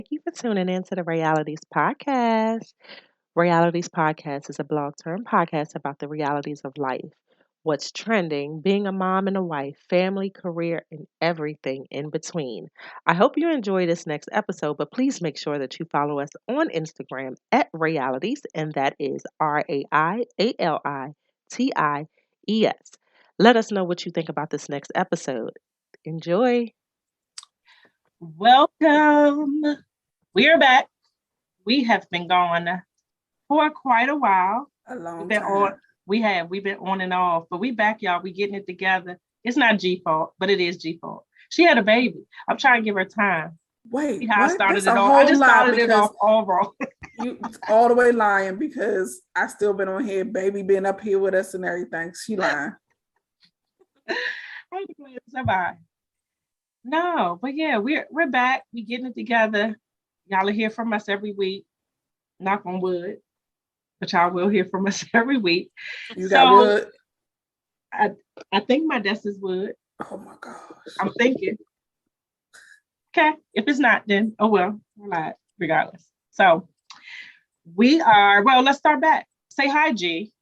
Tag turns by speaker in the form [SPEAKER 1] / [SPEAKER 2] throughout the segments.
[SPEAKER 1] Thank you for tuning in to the Realities Podcast. Realities Podcast is a blog term podcast about the realities of life, what's trending, being a mom and a wife, family, career, and everything in between. I hope you enjoy this next episode, but please make sure that you follow us on Instagram at Realities, and that is RAIALITIES. Let us know what you think about this next episode. Enjoy.
[SPEAKER 2] Welcome. We are back. We have been gone for quite a while.
[SPEAKER 3] A long
[SPEAKER 2] We've been
[SPEAKER 3] time.
[SPEAKER 2] we've been on and off, but we back, y'all. We getting it together. It's not G fault, but it is G fault. She had a baby. I'm trying to give her time.
[SPEAKER 3] Wait,
[SPEAKER 2] See how I
[SPEAKER 3] what?
[SPEAKER 2] started
[SPEAKER 3] That's
[SPEAKER 2] it
[SPEAKER 3] a
[SPEAKER 2] off.
[SPEAKER 3] whole
[SPEAKER 2] I just
[SPEAKER 3] lie
[SPEAKER 2] started it
[SPEAKER 3] because
[SPEAKER 2] off all wrong.
[SPEAKER 3] you all the way lying because I still been on here, baby been up here with us and everything. She lying.
[SPEAKER 2] I ain't playing somebody. No, but yeah, we're back. We getting it together. Y'all will hear from us every week. Knock on wood. But y'all will hear from us every week.
[SPEAKER 3] You got wood?
[SPEAKER 2] I think my desk is wood.
[SPEAKER 3] Oh my gosh.
[SPEAKER 2] I'm thinking. Okay. If it's not, then oh well. I lied, regardless. So let's start back. Say hi, G.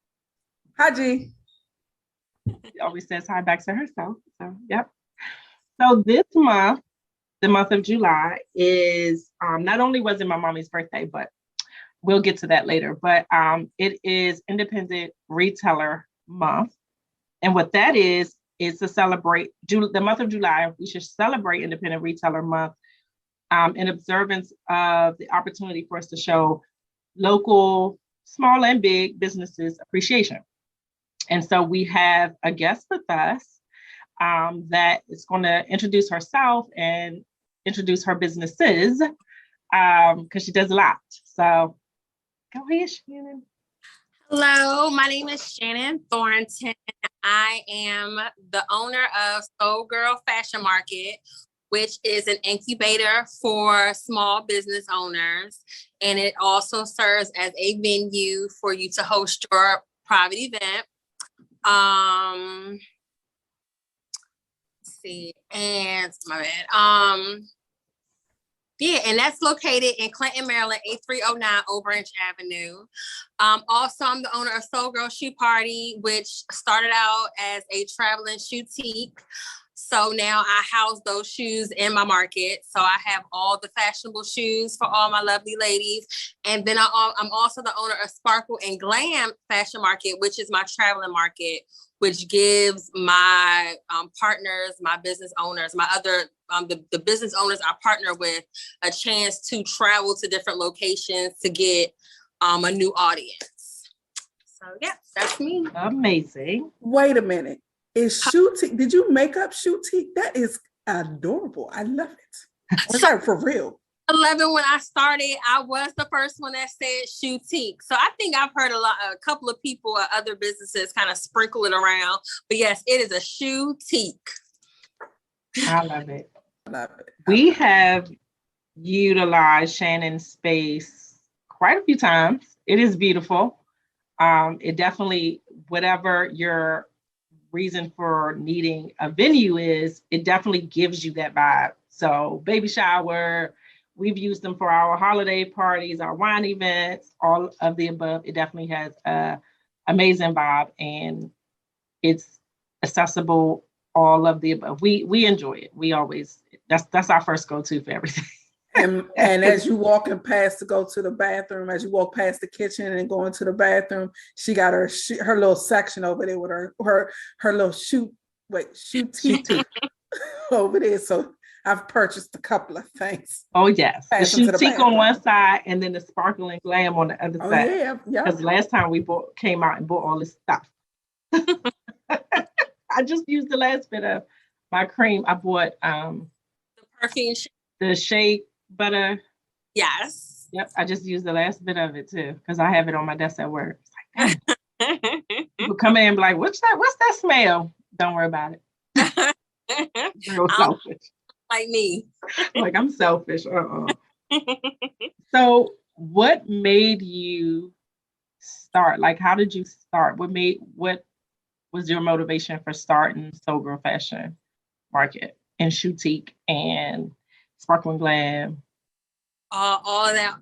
[SPEAKER 3] Hi, G.
[SPEAKER 2] She always says hi back to herself. So yep. So this month, the month of July, is not only was it my mommy's birthday, but we'll get to that later. But it is Independent Retailer Month. And what that is to celebrate the month of July. We should celebrate Independent Retailer Month in observance of the opportunity for us to show local, small and big businesses appreciation. And so we have a guest with us that is going to introduce herself and introduce her businesses because she does a lot. So go ahead, Shannon.
[SPEAKER 4] Hello, my name is Shannon Thornton. I am the owner of Soul Girl Fashion Market, which is an incubator for small business owners. And it also serves as a venue for you to host your private event. Let's see, and my bad. Yeah, and that's located in Clinton, Maryland, 8309 Orange Avenue. Also, I'm the owner of Soul Girl Shoe Party, which started out as a traveling Shoetique. So now I house those shoes in my market. So I have all the fashionable shoes for all my lovely ladies. And then I'm also the owner of Sparkle and Glam Fashion Market, which is my traveling market, which gives my partners, my business owners, my other, the business owners I partner with a chance to travel to different locations to get a new audience. So yeah, that's me.
[SPEAKER 2] Amazing.
[SPEAKER 3] Wait a minute. Is Shoetique? Did you make up Shoetique? That is adorable. I love it. Was that for real?
[SPEAKER 4] 11 when I started, I was the first one that said Shoetique. So I think I've heard a couple of people at other businesses kind of sprinkle it around. But yes, it is a Shoetique.
[SPEAKER 2] I love it.
[SPEAKER 3] Love it.
[SPEAKER 2] We have utilized Shannon's space quite a few times. It is beautiful. It definitely, whatever your reason for needing a venue is, it definitely gives you that vibe. So baby shower, we've used them for our holiday parties, our wine events, all of the above. It definitely has an amazing vibe and it's accessible, all of the above. We enjoy it. We always, that's our first go-to for everything.
[SPEAKER 3] And as you walking past to go to the bathroom, as you walk past the kitchen and go into the bathroom, she got her little section over there with her little Shoetique over there. So I've purchased a couple of things.
[SPEAKER 2] Oh yes, the Shoetique on one side and then the Sparkle and Glam on the other side.
[SPEAKER 3] Yeah.
[SPEAKER 2] Because last time we came out and bought all this stuff. I just used the last bit of my cream. I bought
[SPEAKER 4] the perfume,
[SPEAKER 2] the shea butter.
[SPEAKER 4] Yes.
[SPEAKER 2] Yep. I just used the last bit of it too because I have it on my desk at work. It's like, people come in and be like, what's that smell? Don't worry about it. Real selfish.
[SPEAKER 4] Like me.
[SPEAKER 2] Like I'm selfish. So what made you start? Like, how did you start? What was your motivation for starting Soul Girl Fashion Market and Shoetique and Sparkle and Glam?
[SPEAKER 4] all of that.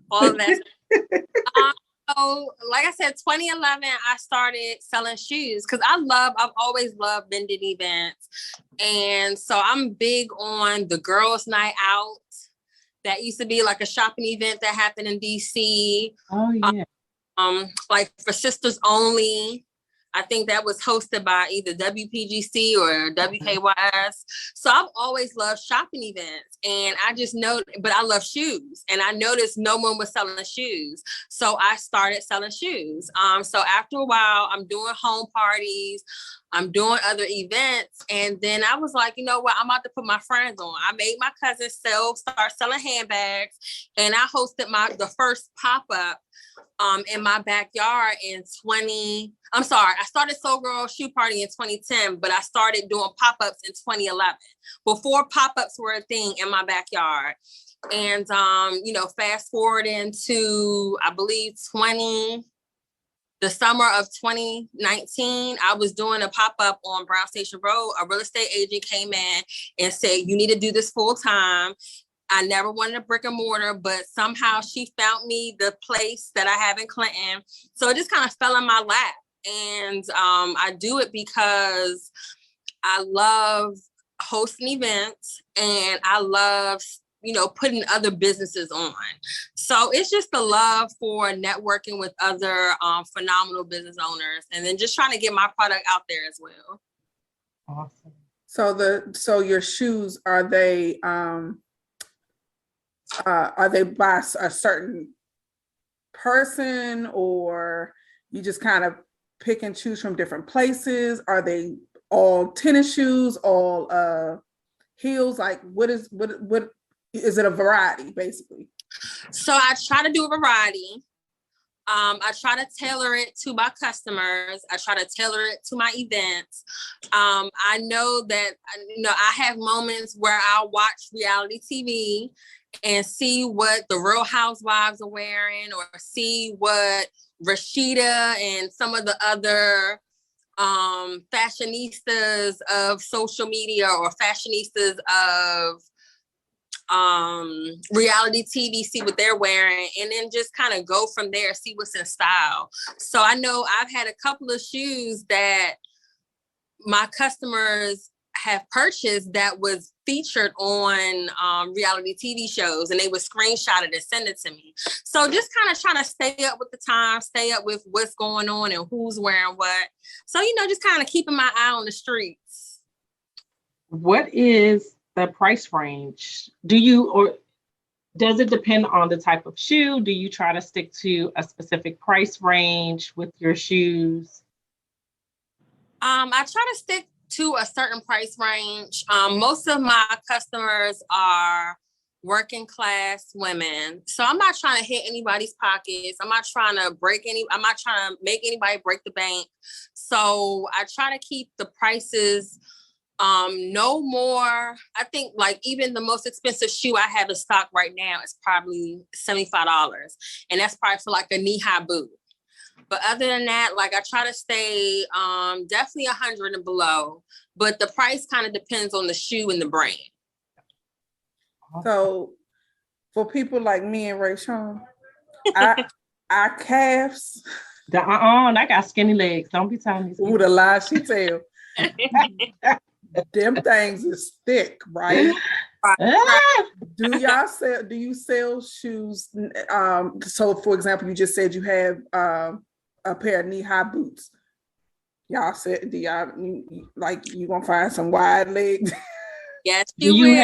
[SPEAKER 4] So, like I said, 2011, I started selling shoes because I've always loved vending events. And so I'm big on the girls' night out. That used to be like a shopping event that happened in DC.
[SPEAKER 2] Oh, yeah.
[SPEAKER 4] Like for sisters only. I think that was hosted by either WPGC or WKYS. So I've always loved shopping events, and I just know, but I love shoes, and I noticed no one was selling shoes. So I started selling shoes. So after a while, I'm doing home parties, I'm doing other events, and then I was like, you know what, I'm about to put my friends on. I made my cousin start selling handbags, and I hosted the first pop-up in my backyard I started Soul Girl Shoe Party in 2010, but I started doing pop-ups in 2011 before pop-ups were a thing in my backyard. And, fast forward into, I believe, the summer of 2019, I was doing a pop-up on Brown Station Road. A real estate agent came in and said, you need to do this full time. I never wanted a brick and mortar, but somehow she found me the place that I have in Clinton. So it just kind of fell in my lap. And I do it because I love hosting events and I love, putting other businesses on. So it's just the love for networking with other phenomenal business owners and then just trying to get my product out there as well.
[SPEAKER 2] Awesome.
[SPEAKER 3] So your shoes, are they by a certain person, or you just kind of pick and choose from different places? Are they all tennis shoes, all heels? Like what is it, a variety basically?
[SPEAKER 4] So I try to do a variety. I try to tailor it to my customers. I try to tailor it to my events. I know that, I have moments where I'll watch reality TV and see what the Real Housewives are wearing, or see what Rashida and some of the other fashionistas of social media or fashionistas of reality TV, see what they're wearing, and then just kind of go from there, see what's in style. So I know I've had a couple of shoes that my customers have purchased that was featured on reality TV shows, and they would screenshot it and send it to me. So just kind of trying to stay up with the time, stay up with what's going on and who's wearing what. So, just kind of keeping my eye on the streets.
[SPEAKER 2] What is the price range? Or does it depend on the type of shoe? Do you try to stick to a specific price range with your shoes?
[SPEAKER 4] I try to stick to a certain price range. Most of my customers are working class women. So I'm not trying to hit anybody's pockets. I'm not trying to make anybody break the bank. So I try to keep the prices no more. I think like even the most expensive shoe I have in stock right now is probably $75. And that's probably for like a knee-high boot. But other than that, like I try to stay definitely 100 and below, but the price kind of depends on the shoe and the brand.
[SPEAKER 3] So for people like me and Rayshon, our calves.
[SPEAKER 2] I got skinny legs. Don't be telling me.
[SPEAKER 3] Ooh, the lie she tell. Them things is thick, right? Do you sell shoes? So for example, you just said you have a pair of knee-high boots. Y'all said, you gonna find some wide legs?
[SPEAKER 4] Yes,
[SPEAKER 2] do you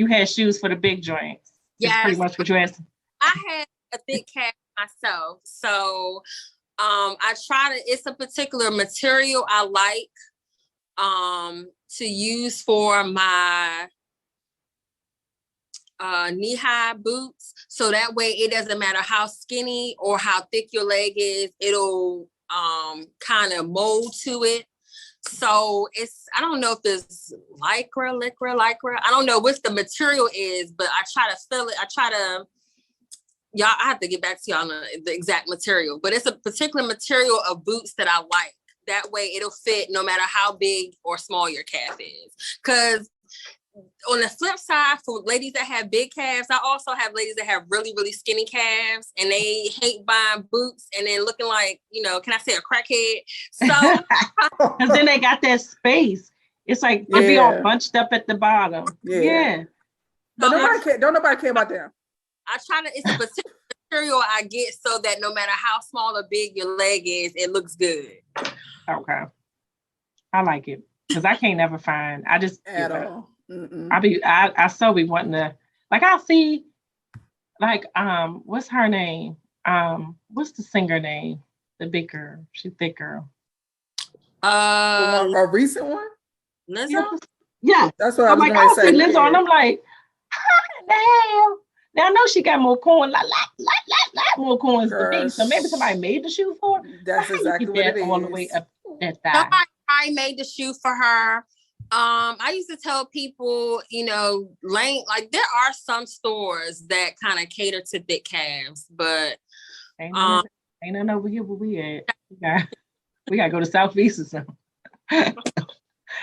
[SPEAKER 2] have shoes for the big joints?
[SPEAKER 4] Yes,
[SPEAKER 2] pretty much what you asked.
[SPEAKER 4] I had a thick calf myself, so it's a particular material I like to use for my knee-high boots, so that way it doesn't matter how skinny or how thick your leg is, it'll kind of mold to it. So I don't know if it's lycra. I don't know what the material is, but I try to feel it. I have to get back to y'all on the exact material, but it's a particular material of boots that I like. That way it'll fit no matter how big or small your calf is. Because on the flip side, for ladies that have big calves, I also have ladies that have really, really skinny calves, and they hate buying boots and then looking like, can I say a crackhead? So,
[SPEAKER 2] because then they got that space. It's like they be all bunched up at the bottom. Yeah.
[SPEAKER 3] But don't nobody care about them.
[SPEAKER 4] I try to. It's a particular material I get so that no matter how small or big your leg is, it looks good.
[SPEAKER 2] Okay. I like it because I can't never find. I just
[SPEAKER 3] at all.
[SPEAKER 2] I so be wanting to, like, I'll see, like, what's her name? What's the singer name? The big girl. She's thick girl.
[SPEAKER 3] A recent one?
[SPEAKER 4] Lizzo?
[SPEAKER 2] Yeah.
[SPEAKER 3] That's what
[SPEAKER 2] I'm
[SPEAKER 3] I was
[SPEAKER 2] like,
[SPEAKER 3] going to say.
[SPEAKER 2] Lizzo, and I'm like, damn. Now I know she got more coin, lot more coins than me. So maybe somebody made the shoe for her.
[SPEAKER 3] That's exactly what it is.
[SPEAKER 2] All the way up that thigh.
[SPEAKER 4] I made the shoe for her. I used to tell people, like there are some stores that kind of cater to thick calves, but
[SPEAKER 2] ain't none over here where we at. We gotta go to Southeast or something.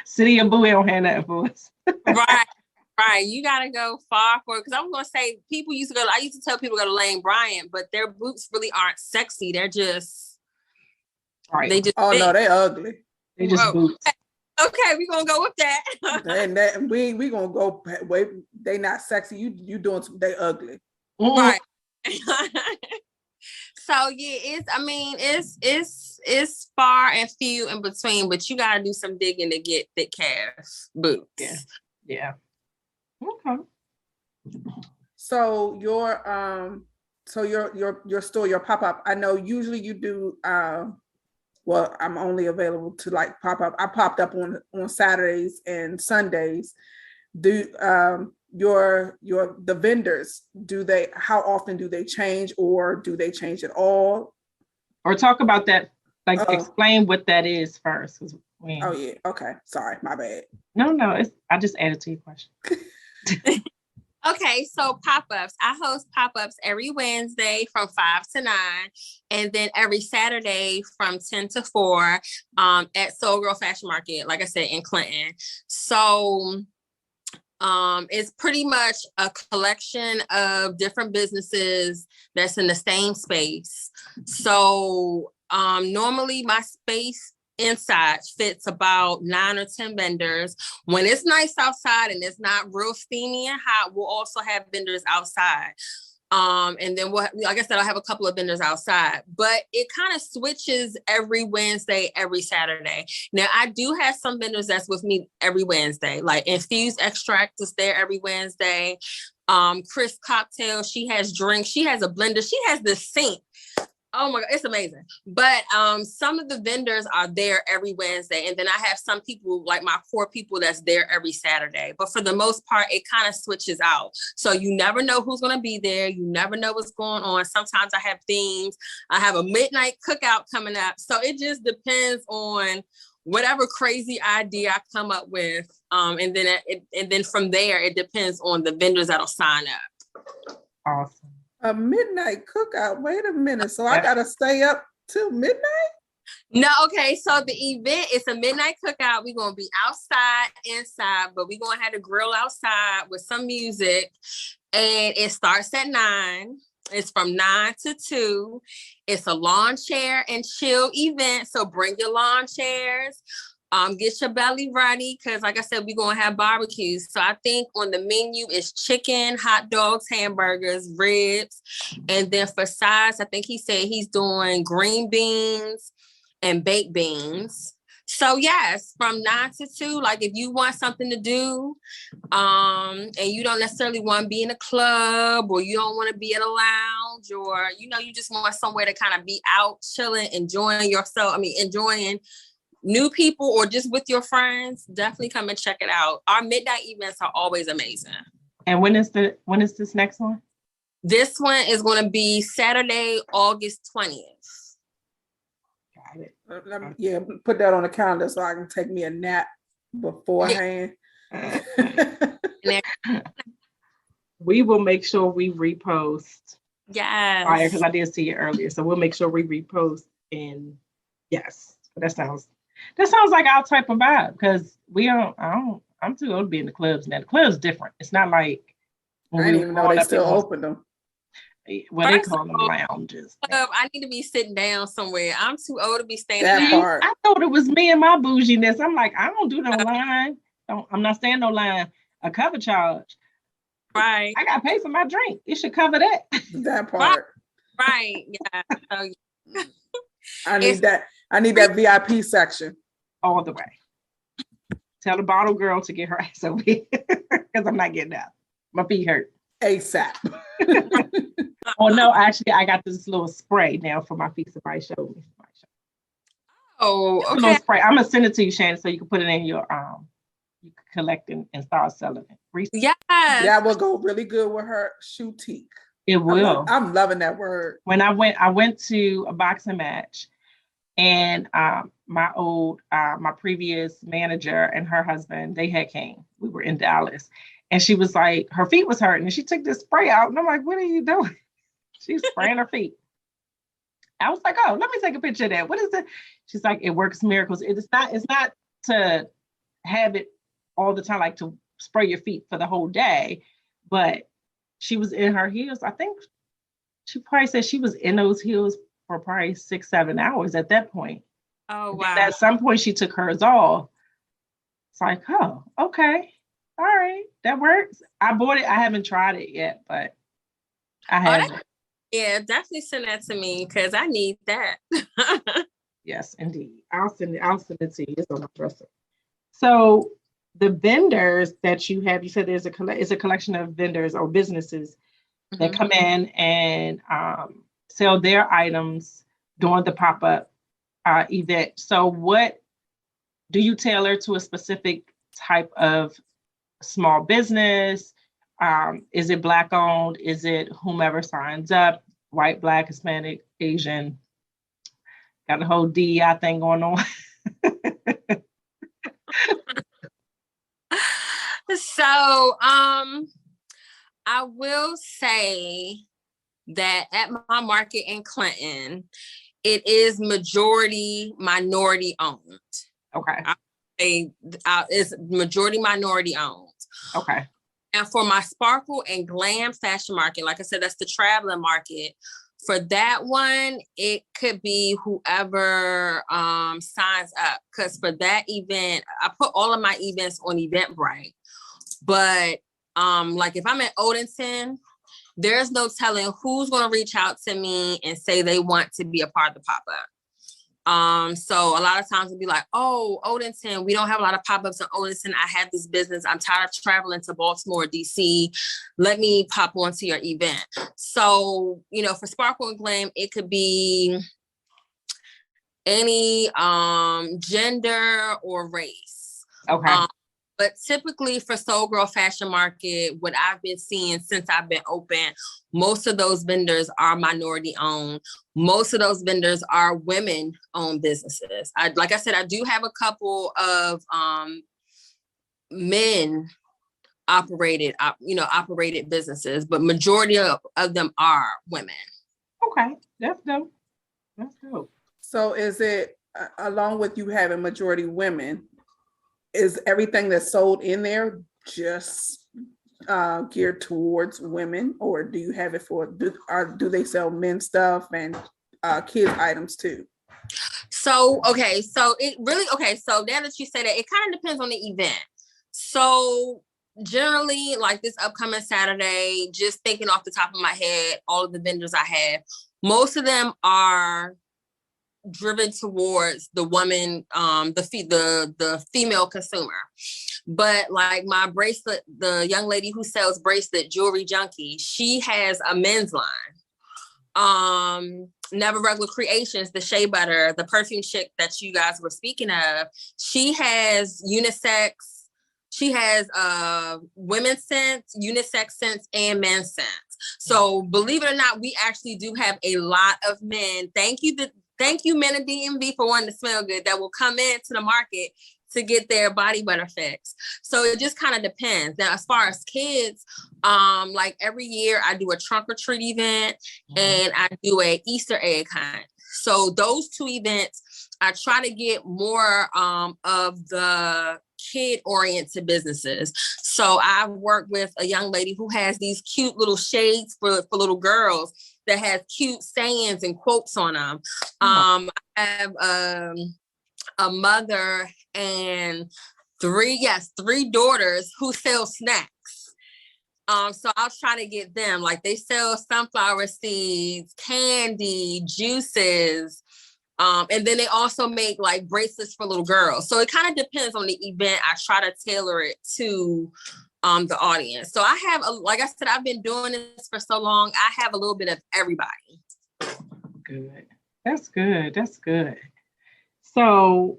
[SPEAKER 2] City of Bowie don't have nothing for us.
[SPEAKER 4] Right. You gotta go far for it. Because I was gonna say I used to tell people to go to Lane Bryant, but their boots really aren't sexy. They're just
[SPEAKER 2] right.
[SPEAKER 4] They just
[SPEAKER 3] no, they ugly.
[SPEAKER 2] They just boots.
[SPEAKER 4] Okay, we're gonna go with that.
[SPEAKER 3] And we gonna go wait. They not sexy. You doing some, they ugly.
[SPEAKER 4] Right. So yeah, it's far and few in between, but you gotta do some digging to get thick calf boots.
[SPEAKER 2] Yeah. Okay.
[SPEAKER 3] So your store, your pop-up, I know usually you do well, I'm only available to like pop up. I popped up on Saturdays and Sundays. Do the vendors, how often do they change, or do they change at all?
[SPEAKER 2] Or talk about that, like explain what that is first.
[SPEAKER 3] Oh yeah, okay. Sorry, my bad.
[SPEAKER 2] No, I just added to your question.
[SPEAKER 4] Okay, so pop-ups. I host pop-ups every Wednesday from 5 to 9, and then every Saturday from 10 to 4 at Soul Girl Fashion Market, like I said, in Clinton. So it's pretty much a collection of different businesses that's in the same space. So normally my space inside fits about 9 or 10 vendors. When it's nice outside and it's not real steamy and hot, we'll also have vendors outside. And then like I said, I'll have a couple of vendors outside, but it kind of switches every Wednesday, every Saturday. Now I do have some vendors that's with me every Wednesday, like Infused Extract is there every Wednesday. Chris Cocktail, she has drinks, she has a blender, she has this sink. Oh my God, it's amazing. But some of the vendors are there every Wednesday. And then I have some people, like my core people, that's there every Saturday. But for the most part, it kind of switches out. So you never know who's going to be there. You never know what's going on. Sometimes I have themes. I have a midnight cookout coming up. So it just depends on whatever crazy idea I come up with. And then from there, it depends on the vendors that'll sign up.
[SPEAKER 2] Awesome.
[SPEAKER 3] A midnight cookout. Wait a minute. So I gotta stay up till midnight?
[SPEAKER 4] No, okay. So the event is a midnight cookout. We're gonna be outside, inside, but we're gonna have a grill outside with some music. And it starts at 9. It's from 9 to 2. It's a lawn chair and chill event. So bring your lawn chairs. Get your belly ready, because like I said, we're going to have barbecues. So I think on the menu is chicken, hot dogs, hamburgers, ribs. And then for sides, I think he said he's doing green beans and baked beans. So yes, from 9 to 2, like if you want something to do and you don't necessarily want to be in a club, or you don't want to be at a lounge, or, you just want somewhere to kind of be out, chilling, enjoying yourself. Enjoying new people or just with your friends, definitely come and check it out. Our midnight events are always amazing.
[SPEAKER 2] And when is this next one?
[SPEAKER 4] This one is going to be Saturday, August 20th.
[SPEAKER 2] Got it.
[SPEAKER 3] Yeah, put that on the calendar so I can take me a nap beforehand.
[SPEAKER 2] We will make sure we repost.
[SPEAKER 4] Yes.
[SPEAKER 2] Because I did see it earlier. So we'll make sure we repost. And yes, that sounds like our type of vibe, because I I'm too old to be in the clubs now. The club's different. It's not like
[SPEAKER 3] I
[SPEAKER 2] when
[SPEAKER 3] didn't
[SPEAKER 2] we were
[SPEAKER 3] even know
[SPEAKER 2] growing
[SPEAKER 3] they
[SPEAKER 2] up,
[SPEAKER 3] still opened them.
[SPEAKER 2] what they
[SPEAKER 4] First
[SPEAKER 2] call
[SPEAKER 4] of
[SPEAKER 2] them
[SPEAKER 4] all,
[SPEAKER 2] lounges. now.
[SPEAKER 4] club, I need to be sitting down somewhere. I'm too old to be standing
[SPEAKER 3] That
[SPEAKER 4] up.
[SPEAKER 3] part.
[SPEAKER 2] I thought it was me and my bouginess. I'm like, I don't do no line. I'm not staying no line. A cover charge.
[SPEAKER 4] Right.
[SPEAKER 2] I got to pay for my drink. It should cover that.
[SPEAKER 3] That part.
[SPEAKER 4] Right. Yeah. So,
[SPEAKER 3] I need that. I need that VIP section.
[SPEAKER 2] All the way. Tell the bottle girl to get her ass over here because I'm not getting out. My feet hurt.
[SPEAKER 3] ASAP.
[SPEAKER 2] Oh no, actually, I got this little spray now for my feet. Somebody showed me.
[SPEAKER 4] oh,
[SPEAKER 2] It's a
[SPEAKER 4] okay.
[SPEAKER 2] little spray. I'm gonna send it to you, Shannon, so you can put it in your you can collect and start selling it.
[SPEAKER 4] Yes.
[SPEAKER 3] That will go really good with her Shoetique.
[SPEAKER 2] It will.
[SPEAKER 3] I'm loving that word.
[SPEAKER 2] When I went to a boxing match, and my previous manager and her husband, they had came. We were in Dallas, and she was like, her feet was hurting, and she took this spray out, and I'm like, what are you doing? She's spraying her feet. I was like, oh, let me take a picture of that. What is it? She's like, it works miracles. It's not to have it all the time, like to spray your feet for the whole day, but she was in her heels. I think she probably said she was in those heels for probably 6-7 hours at that point.
[SPEAKER 4] Oh,
[SPEAKER 2] And
[SPEAKER 4] wow.
[SPEAKER 2] then at some point she took hers off. It's like, oh, okay. All right. That works. I bought it. I haven't tried it yet, but I have.
[SPEAKER 4] Yeah, definitely send that to me because I need that.
[SPEAKER 2] Yes, indeed. I'll send it to you. It's on my dresser. So the vendors that you have, you said there's a collection of vendors or businesses that come in and sell their items during the pop-up event. So what do you tailor to a specific type of small business? Is it Black owned? Is it whomever signs up? White, Black, Hispanic, Asian? Got the whole DEI thing going on.
[SPEAKER 4] So, I will say that at my market in Clinton, it is majority minority owned.
[SPEAKER 2] Okay.
[SPEAKER 4] It's majority minority owned.
[SPEAKER 2] Okay.
[SPEAKER 4] And for my Sparkle and Glam fashion market, like I said, that's the traveling market. For that one, it could be whoever signs up. Because for that event, I put all of my events on Eventbrite. But like if I'm at Odenton, there's no telling who's going to reach out to me and say they want to be a part of the pop-up. So a lot of times it'll be like, oh, Odenton, we don't have a lot of pop-ups in Odenton. I have this business. I'm tired of traveling to Baltimore, DC. Let me pop onto your event. So, for Sparkle and Glam, it could be any gender or race.
[SPEAKER 2] Okay.
[SPEAKER 4] But typically for Soul Girl Fashion Market, what I've been seeing since I've been open, most of those vendors are minority owned. Most of those vendors are women owned businesses. Like I said, I do have a couple of men operated businesses, but majority of them are women.
[SPEAKER 2] Okay. That's dope. That's dope.
[SPEAKER 3] So is it, along with you having majority women, is everything that's sold in there just geared towards women, or do you have it do they sell men's stuff and kids items too?
[SPEAKER 4] So now that you say that, it kind of depends on the event. So generally, like this upcoming Saturday, just thinking off the top of my head, all of the vendors I have, most of them are driven towards the woman, the female consumer. But like my bracelet, the young lady who sells bracelet, Jewelry Junkie, she has a men's line. Never Regular Creations, the shea butter, the perfume chick that you guys were speaking of, she has unisex. She has women's scents, unisex scents, and men's scents. So believe it or not, we actually do have a lot of men. Thank you, men of DMV, for wanting to smell good, that will come into the market to get their body butter fix. So it just kind of depends. Now, as far as kids, like every year I do a trunk or treat event and I do a Easter egg hunt. So those two events, I try to get more of the kid-oriented businesses. So I work with a young lady who has these cute little shades for little girls that has cute sayings and quotes on them. I have a mother and three daughters who sell snacks. So I'll try to get them, like they sell sunflower seeds, candy, juices. And then they also make like bracelets for little girls. So it kind of depends on the event. I try to tailor it to the audience. So I have, like I said, I've been doing this for so long. I have a little bit of everybody.
[SPEAKER 2] Good. That's good. That's good. So,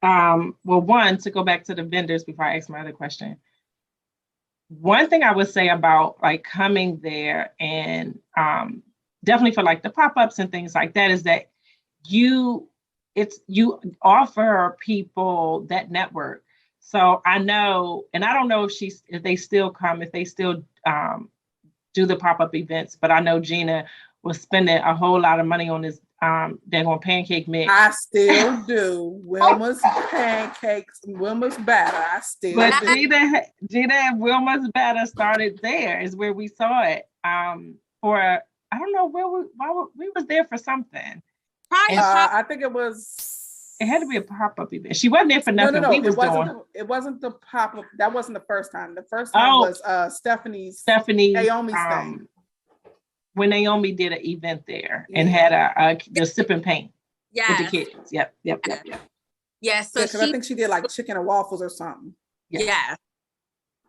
[SPEAKER 2] well, one, to go back to the vendors before I ask my other question. One thing I would say about like coming there and definitely for like the pop-ups and things like that is that you offer people that network. So I know, and I don't know if they still come, if they still do the pop-up events, but I know Gina was spending a whole lot of money on this daggone pancake mix.
[SPEAKER 3] I still do. Wilma's pancakes, Wilma's batter. I still
[SPEAKER 2] but
[SPEAKER 3] do.
[SPEAKER 2] Gina and Wilma's batter started there is where we saw it. For I don't know where we was there for something.
[SPEAKER 3] I think it
[SPEAKER 2] had to be a pop-up event. She wasn't there for nothing.
[SPEAKER 3] No,
[SPEAKER 2] we was
[SPEAKER 3] it wasn't the pop-up. That wasn't the first time. The first time was Stephanie's Naomi's thing.
[SPEAKER 2] When Naomi did an event there and had the sip and paint with the kids. Yep.
[SPEAKER 4] Yeah, so
[SPEAKER 3] because I think she did like chicken and waffles or something.
[SPEAKER 4] Yeah.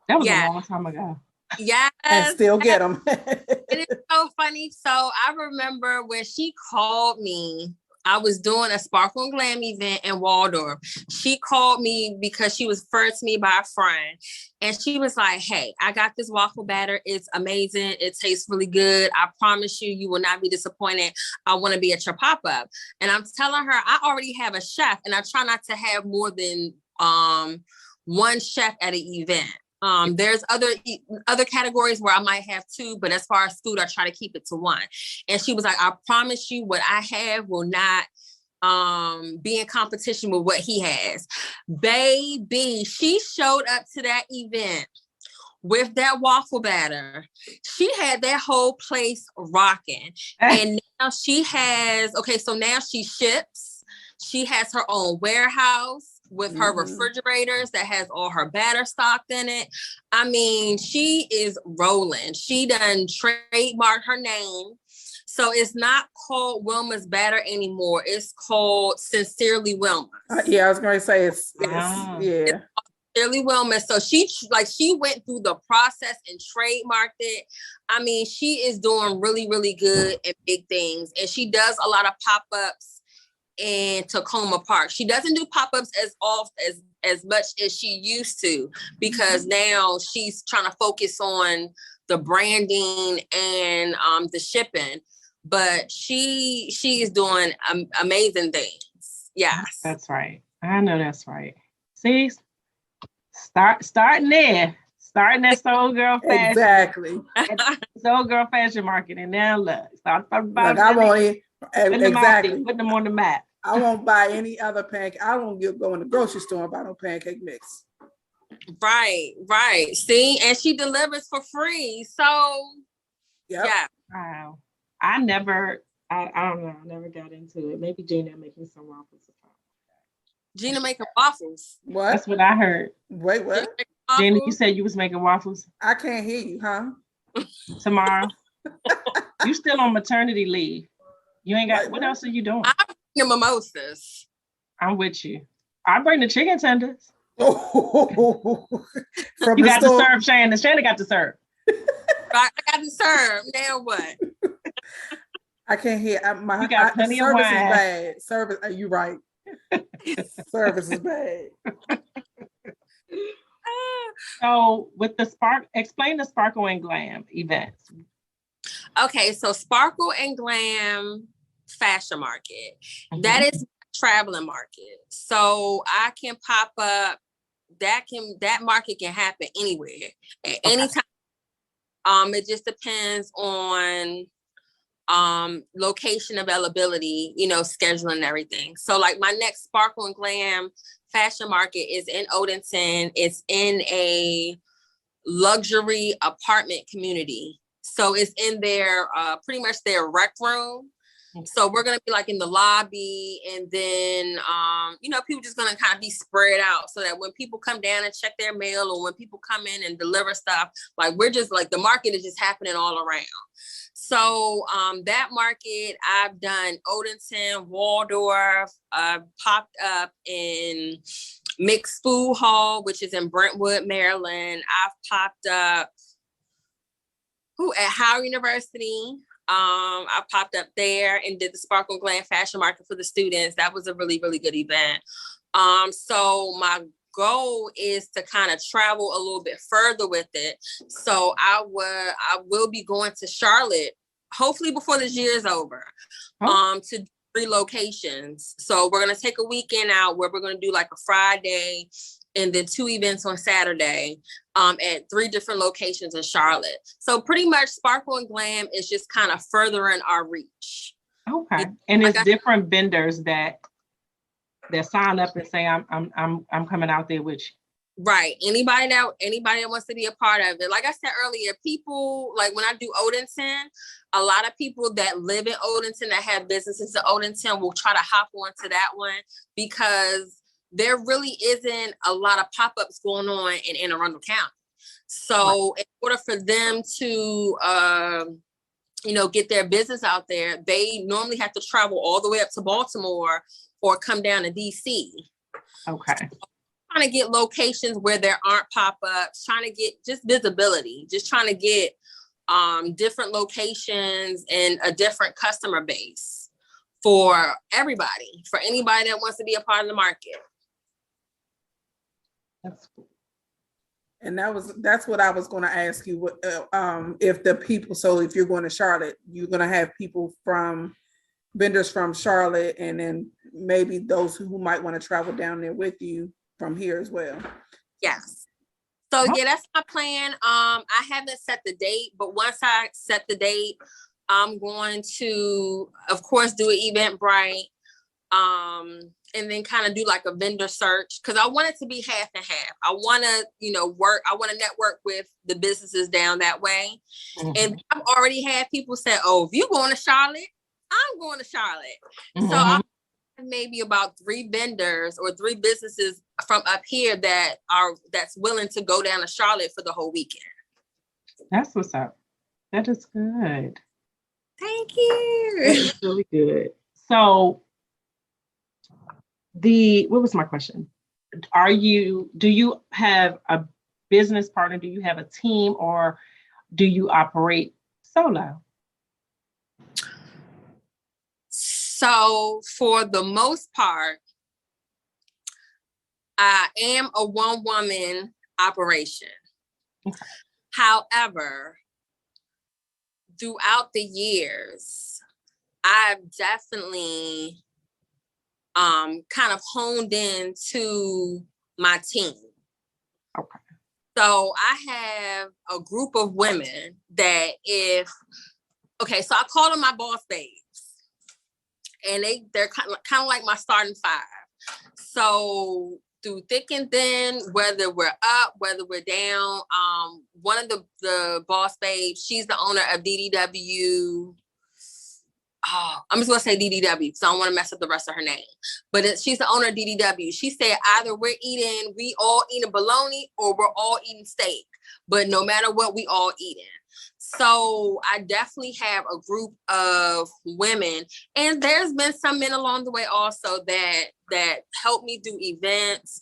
[SPEAKER 2] That was a long time ago.
[SPEAKER 4] Yes.
[SPEAKER 3] And still get them.
[SPEAKER 4] It is so funny. So I remember when she called me, I was doing a Sparkle and Glam event in Waldorf. She called me because she was referred to me by a friend. And she was like, hey, I got this waffle batter. It's amazing. It tastes really good. I promise you, you will not be disappointed. I want to be at your pop-up. And I'm telling her, I already have a chef and I try not to have more than one chef at an event. There's other categories where I might have two, but as far as food, I try to keep it to one. And she was like, I promise you what I have will not be in competition with what he has. Baby, she showed up to that event with that waffle batter. She had that whole place rocking. And now she has, so now she ships. She has her own warehouse with her refrigerators that has all her batter stocked in it. I mean, she is rolling. She done trademarked her name. So it's not called Wilma's Batter anymore. It's called Sincerely Wilma.
[SPEAKER 3] I was going to say it's
[SPEAKER 4] Sincerely Wilma. So she went through the process and trademarked it. I mean, she is doing really, really good and big things. And she does a lot of pop-ups in Tacoma Park. She doesn't do pop-ups as much as she used to because now she's trying to focus on the branding and the shipping. But she is doing amazing things. Yes,
[SPEAKER 2] that's right. I know that's right. See, starting there. Starting that Soul Girl fashion.
[SPEAKER 3] Exactly.
[SPEAKER 2] Soul Girl fashion marketing. Now look.
[SPEAKER 3] I want exactly.
[SPEAKER 2] Put them on the map.
[SPEAKER 3] I won't buy any other pancake. I won't go in the grocery store and buy no pancake mix.
[SPEAKER 4] Right. See, and she delivers for free. So yeah.
[SPEAKER 2] Wow. I don't know. I never got into it. Maybe Gina making some waffles.
[SPEAKER 4] Gina making waffles.
[SPEAKER 3] What?
[SPEAKER 2] That's what I heard.
[SPEAKER 3] Wait, what?
[SPEAKER 2] Gina, you said you was making waffles.
[SPEAKER 3] I can't hear you, huh?
[SPEAKER 2] Tomorrow. You still on maternity leave. You ain't got, what else are you doing?
[SPEAKER 4] I'm bringing mimosas.
[SPEAKER 2] I'm with you. I bring the chicken tenders.
[SPEAKER 3] Oh,
[SPEAKER 2] you got to serve Shannon. Shannon got to serve.
[SPEAKER 4] I got to serve. Now what?
[SPEAKER 3] I can't hear.
[SPEAKER 2] You got plenty of wine.
[SPEAKER 3] Service is bad. Service, you're right. Service is bad.
[SPEAKER 2] So with the explain the Sparkle and Glam events.
[SPEAKER 4] Okay, so Sparkle and Glam fashion market. That is traveling market. So I can pop up. That market can happen anywhere at any time. It just depends on location availability, scheduling and everything. So like my next Sparkle and Glam fashion market is in Odenton. It's in a luxury apartment community. So it's in their pretty much their rec room. So we're gonna be like in the lobby, and then people just gonna kind of be spread out so that when people come down and check their mail, or when people come in and deliver stuff, like we're just like the market is just happening all around. So that market, I've done Odenton, Waldorf, popped up in Mixed Food Hall, which is in Brentwood, Maryland. I've popped up at Howard University. I popped up there and did the Sparkle and Glam fashion market for the students. That was a really, really good event. So my goal is to kind of travel a little bit further with it. So I will be going to Charlotte, hopefully before this year is over, to 3 locations. So we're going to take a weekend out where we're going to do like a Friday and then 2 events on Saturday at 3 different locations in Charlotte. So pretty much Sparkle and Glam is just kind of furthering our reach.
[SPEAKER 2] Okay. And it's different vendors that sign up and say, I'm coming out there with you.
[SPEAKER 4] Right. Anybody that wants to be a part of it. Like I said earlier, people, like when I do Odenton, a lot of people that live in Odenton, that have businesses in Odenton, will try to hop onto that one, because there really isn't a lot of pop-ups going on in Anne Arundel County. So in order for them to, get their business out there, they normally have to travel all the way up to Baltimore or come down to DC.
[SPEAKER 2] Okay.
[SPEAKER 4] So trying to get locations where there aren't pop-ups, trying to get just visibility, just trying to get different locations and a different customer base for everybody, for anybody that wants to be a part of the market.
[SPEAKER 2] That's cool.
[SPEAKER 3] And that's what I was going to ask you. If the people, so if you're going to Charlotte, you're going to have people vendors from Charlotte, and then maybe those who might want to travel down there with you from here as well.
[SPEAKER 4] Yes. So yeah, that's my plan. I haven't set the date, but once I set the date, I'm going to, of course, do an Eventbrite. And then kind of do like a vendor search, because I want it to be half and half. I want to, I want to network with the businesses down that way. Mm-hmm. And I've already had people say, oh, if you're going to Charlotte, I'm going to Charlotte. Mm-hmm. So I have maybe about 3 vendors or 3 businesses from up here that's willing to go down to Charlotte for the whole weekend.
[SPEAKER 2] That's what's up. That is good.
[SPEAKER 4] Thank you.
[SPEAKER 2] That is really good. So what was my question? Do you have a business partner? Do you have a team, or do you operate solo?
[SPEAKER 4] So for the most part, I am a one-woman operation. Okay. However, throughout the years, I've definitely kind of honed in to my team. Okay. So I have a group of women that so I call them my boss babes, and they're kind of like my starting 5. So through thick and thin, whether we're up, whether we're down, one of the boss babes, she's the owner of DDW. Oh, I'm just going to say DDW, so I don't want to mess up the rest of her name. But she's the owner of DDW. She said either we all eating bologna, or we're all eating steak. But no matter what, we all eating. So I definitely have a group of women. And there's been some men along the way also that help me do events.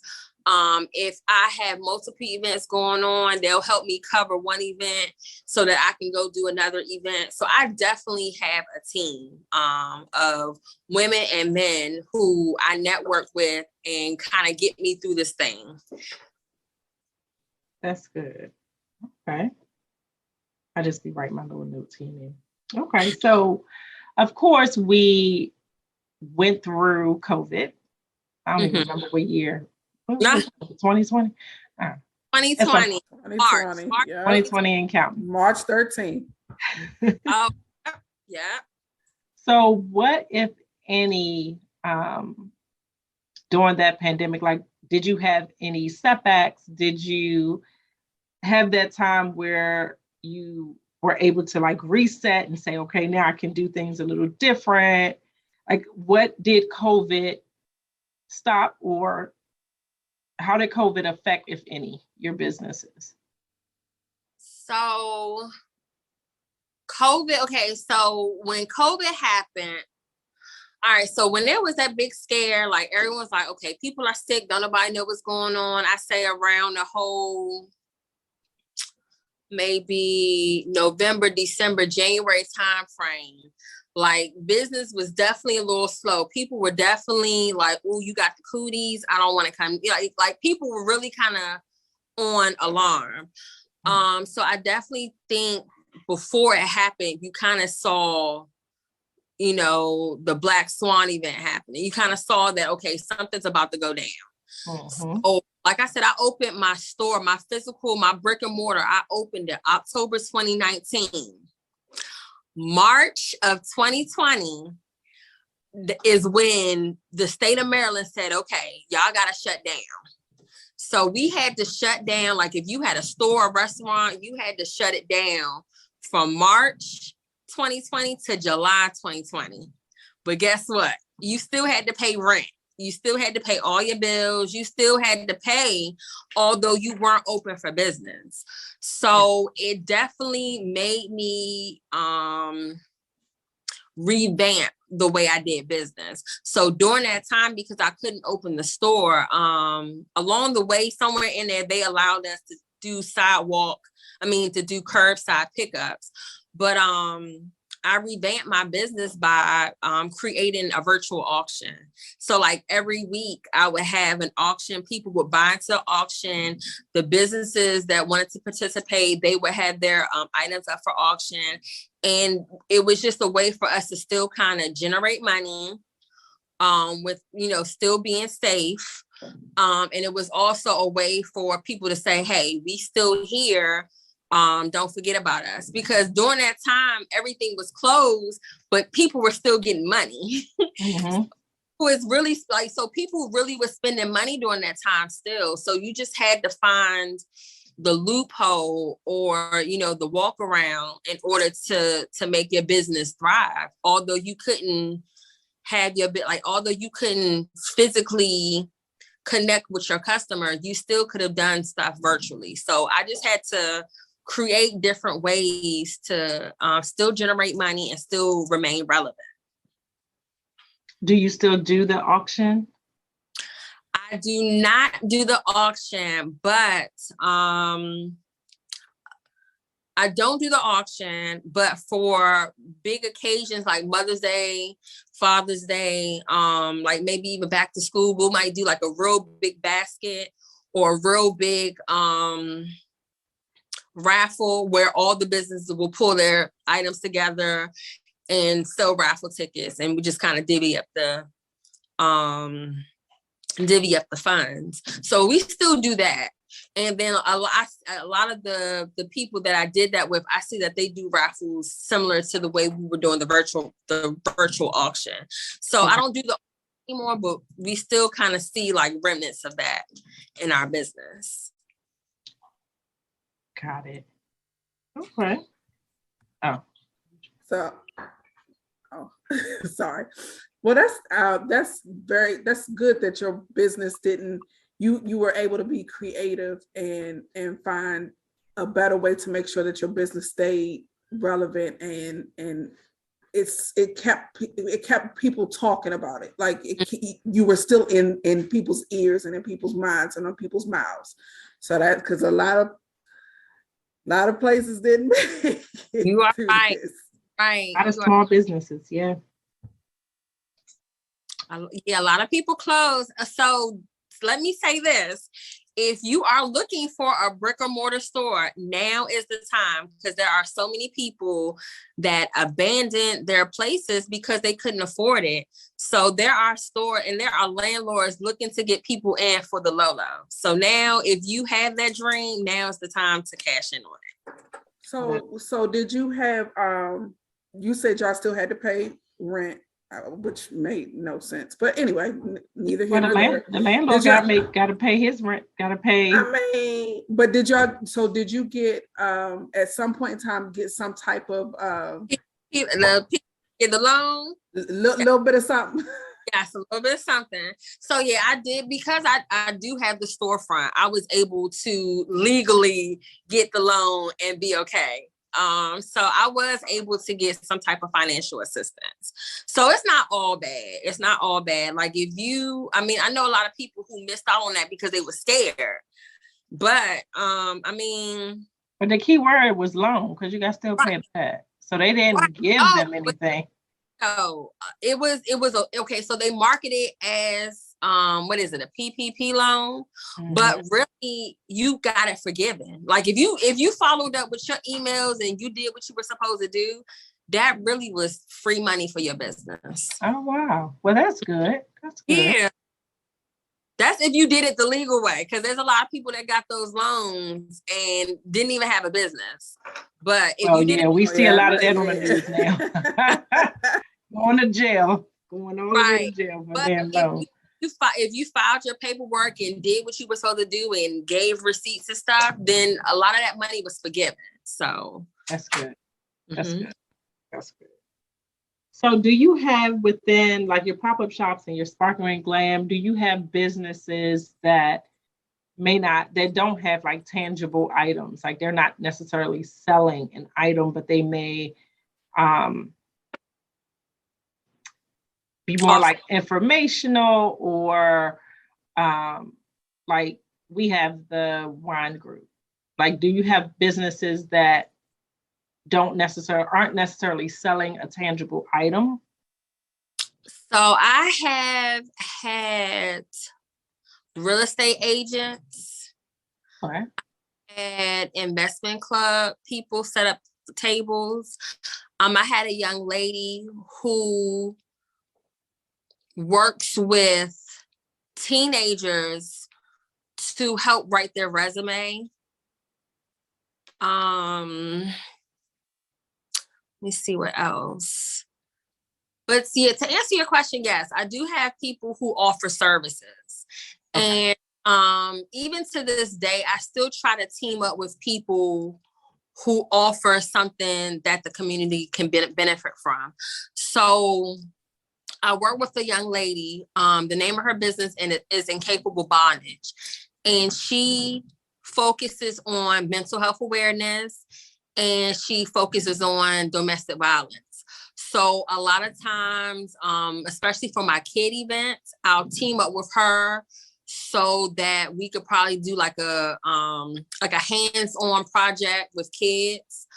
[SPEAKER 4] If I have multiple events going on, they'll help me cover one event so that I can go do another event. So I definitely have a team of women and men who I network with and kind of get me through this thing.
[SPEAKER 2] That's good. Okay. I just be writing my little notes here. Okay. So of course we went through COVID. I don't even remember what year. 2020?
[SPEAKER 4] 2020. March.
[SPEAKER 2] Yeah. 2020 and counting.
[SPEAKER 3] March 13th.
[SPEAKER 4] Oh, yeah.
[SPEAKER 2] So what, if any, during that pandemic, like, did you have any setbacks? Did you have that time where you were able to like reset and say, okay, now I can do things a little different? Like, what did COVID stop, or how did COVID affect, if any, your businesses?
[SPEAKER 4] So COVID, okay, so when COVID happened, all right, so when there was that big scare, like everyone's like, okay, people are sick, don't nobody know what's going on. I say around the whole maybe November, December, January time frame, like business was definitely a little slow. People were definitely like, oh, you got the cooties, I don't want to come. Like people were really kind of on alarm. So I definitely think before it happened, you kind of saw, you know, the Black Swan event happening. You kind of saw that, okay, something's about to go down. So, like I said, I opened my store, my physical, my brick and mortar. I opened it October 2019. March of 2020 is when the state of Maryland said, okay, y'all got to shut down. So we had to shut down. Like if you had a store or restaurant, you had to shut it down from March 2020 to July 2020. But guess what? You still had to pay rent. You still had to pay all your bills. You still had to pay, although you weren't open for business. So it definitely made me revamp the way I did business. So during that time, because I couldn't open the store, along the way, somewhere in there, they allowed us to do to do curbside pickups. But I revamped my business by creating a virtual auction. So like every week I would have an auction. People would buy into the auction. The businesses that wanted to participate, they would have their items up for auction. And it was just a way for us to still kind of generate money with, you know, still being safe. And it was also a way for people to say, hey, we still here. Don't forget about us, because during that time, everything was closed, but people were still getting money. It was really like, so people really were spending money during that time still. So you just had to find the loophole or, you know, the walk around in order to make your business thrive. Although you couldn't although you couldn't physically connect with your customer, you still could have done stuff virtually. So I just had to create different ways to still generate money and still remain relevant.
[SPEAKER 2] Do you still do the auction?
[SPEAKER 4] I do not do the auction, but I don't do the auction, but for big occasions like Mother's Day, Father's Day, like maybe even back to school, we might do like a real big basket or a real big raffle where all the businesses will pull their items together and sell raffle tickets, and we just kind of divvy up the funds. So we still do that. And then a lot of the people that I did that with, I see that they do raffles similar to the way we were doing the virtual auction. So I don't do the anymore, but we still kind of see like remnants of that in our business.
[SPEAKER 2] Got it. Okay.
[SPEAKER 3] Sorry. Well, that's good that your business you were able to be creative and find a better way to make sure that your business stayed relevant and it kept people talking about it. Like you were still in people's ears and in people's minds and on people's mouths. So that, because a lot of places didn't make it.
[SPEAKER 4] You are right.
[SPEAKER 2] Right. A lot of small businesses, yeah.
[SPEAKER 4] Yeah, a lot of people close. So let me say this. If you are looking for a brick or mortar store, now is the time, because there are so many people that abandoned their places because they couldn't afford it. So there are landlords looking to get people in for the low. So now if you have that dream, now is the time to cash in on it.
[SPEAKER 3] So did you have, you said y'all still had to pay rent, which made no sense. But anyway, neither here
[SPEAKER 2] Well,
[SPEAKER 3] nor there.
[SPEAKER 2] the landlord got to pay his rent. Got to pay.
[SPEAKER 3] I mean, but did you get at some point in time get some type of
[SPEAKER 4] the loan?
[SPEAKER 3] Little bit of something.
[SPEAKER 4] Yes, a little bit of something. So yeah, I did, because I do have the storefront. I was able to legally get the loan and be okay. So I was able to get some type of financial assistance. So it's not all bad. It's not all bad. Like I know a lot of people who missed out on that because they were scared. But
[SPEAKER 2] But the key word was loan, because you got to still pay it back. So they didn't give them anything.
[SPEAKER 4] So it was okay. So they marketed as what is it, a PPP loan? Mm-hmm. But really, you got it forgiven. Like if you followed up with your emails and you did what you were supposed to do, that really was free money for your business.
[SPEAKER 2] Oh wow! Well, that's good. That's good.
[SPEAKER 4] Yeah. That's if you did it the legal way, because there's a lot of people that got those loans and didn't even have a business. But if you did
[SPEAKER 2] we see a lot of that on the news now. Going to jail, going all the way to jail for damn loan.
[SPEAKER 4] If you filed your paperwork and did what you were supposed to do and gave receipts and stuff, then a lot of that money was forgiven. So
[SPEAKER 2] that's good. That's good. That's good. So do you have within like your pop-up shops and your Sparkling and Glam, do you have businesses that don't have like tangible items? Like they're not necessarily selling an item, but they may be more like informational, or like we have the wine group. Like, do you have businesses that aren't necessarily selling a tangible item?
[SPEAKER 4] So I have had real estate agents,
[SPEAKER 2] okay,
[SPEAKER 4] and investment club people set up tables. I had a young lady who works with teenagers to help write their resume. Let me see what else. But yeah, to answer your question, yes, I do have people who offer services. Okay. And even to this day, I still try to team up with people who offer something that the community can benefit from. So I work with a young lady. The name of her business is Incapable Bondage. And she focuses on mental health awareness, and she focuses on domestic violence. So a lot of times, especially for my kid events, I'll team up with her so that we could probably do like a hands-on project with kids.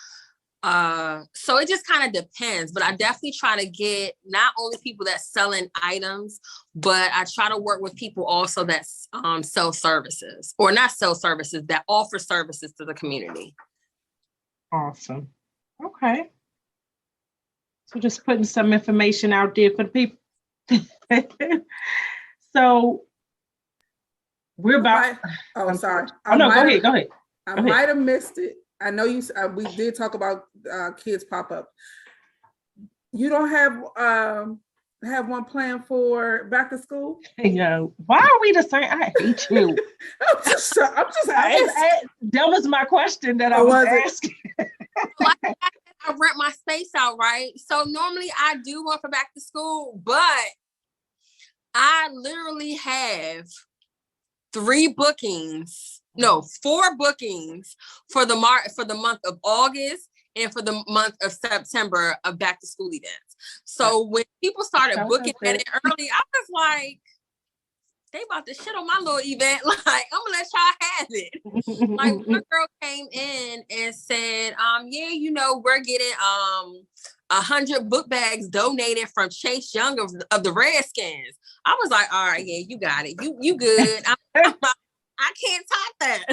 [SPEAKER 4] So it just kind of depends, but I definitely try to get not only people that selling items, but I try to work with people also that sell services, or not sell services, that offer services to the community.
[SPEAKER 2] Awesome. Okay. So just putting some information out there for the people. So we're about.
[SPEAKER 3] I'm sorry.
[SPEAKER 2] Oh no, go ahead.
[SPEAKER 3] I might have missed it. I know we did talk about kids pop up. You don't have one planned for back to school?
[SPEAKER 2] Why are we the same? I hate you.
[SPEAKER 3] I'm just asking.
[SPEAKER 2] That was my question that I was asking.
[SPEAKER 4] I rent my space out, right? So normally I do one for back to school, but I literally have 4 bookings for the month of August and for the month of September of back to school events. So when people started booking at it early, I was like, they about to shit on my little event. Like, I'm gonna let y'all have it. Like, one girl came in and said, we're getting 100 book bags donated from Chase Young of the Redskins. I was like, all right, yeah, you got it. You good. I can't top that.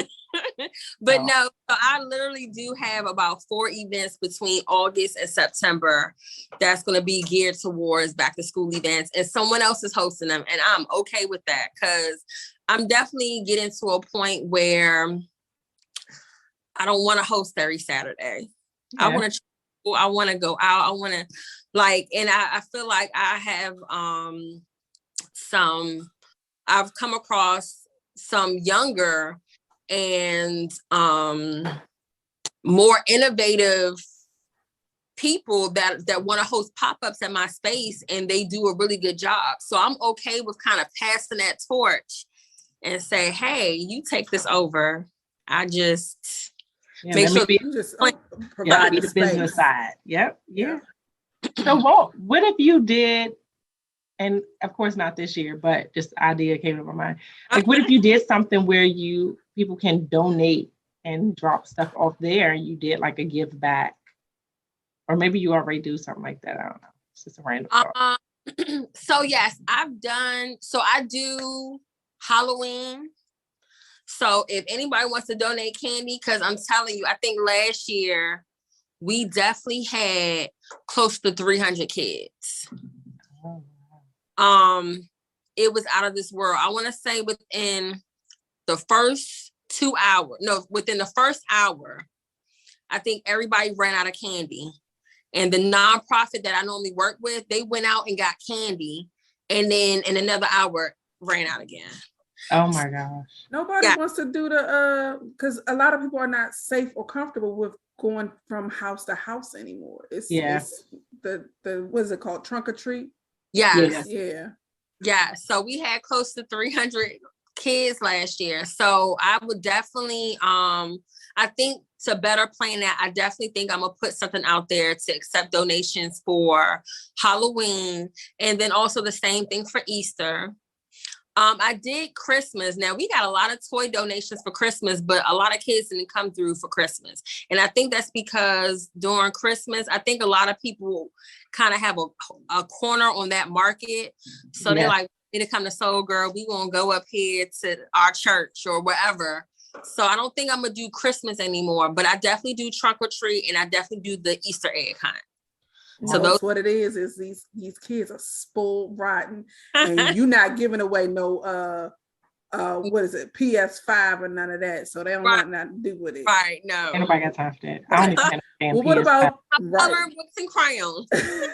[SPEAKER 4] But no, so I literally do have about 4 events between August and September that's going to be geared towards back to school events, and someone else is hosting them. And I'm okay with that, because I'm definitely getting to a point where I don't want to host every Saturday. Yeah. I want to I want to go out. I want to and I feel like I have I've come across some younger and more innovative people that want to host pop-ups at my space, and they do a really good job. So I'm okay with kind of passing that torch and say, hey, you take this over. I just make sure
[SPEAKER 3] you just
[SPEAKER 2] provide the business side. Yep. Yeah. So what if you did, and of course not this year, but just idea came to my mind. Like, what if you did something where people can donate and drop stuff off there, and you did like a give back? Or maybe you already do something like that. I don't know. It's just a random thought.
[SPEAKER 4] So yes, I do Halloween. So if anybody wants to donate candy, because I'm telling you, I think last year we definitely had close to 300 kids. It was out of this world. I want to say within the first within the first hour, I think everybody ran out of candy. And the nonprofit that I normally work with, they went out and got candy, and then in another hour ran out again.
[SPEAKER 2] Oh my gosh.
[SPEAKER 3] Nobody wants to do because a lot of people are not safe or comfortable with going from house to house anymore. It's the what is it called? Trunk or treat?
[SPEAKER 4] Yes.
[SPEAKER 3] Yeah.
[SPEAKER 4] So we had close to 300 kids last year. So I would definitely, I think to better plan that, I definitely think I'm gonna put something out there to accept donations for Halloween, and then also the same thing for Easter. I did Christmas. Now we got a lot of toy donations for Christmas, but a lot of kids didn't come through for Christmas. And I think that's because during Christmas, I think a lot of people kind of have a corner on that market. So they're like, we need to come to Soul Girl. We gonna go up here to our church or wherever. So I don't think I'm gonna do Christmas anymore, but I definitely do trunk or treat, and I definitely do the Easter egg hunt.
[SPEAKER 3] So that's what it is these kids are spoiled rotten, and you're not giving away no what is it, PS5 or none of that, so they don't want nothing to do with it.
[SPEAKER 4] Right, no.
[SPEAKER 2] Anybody got time for that? I don't even understand.
[SPEAKER 3] Well, what about
[SPEAKER 4] coloring books and crayons?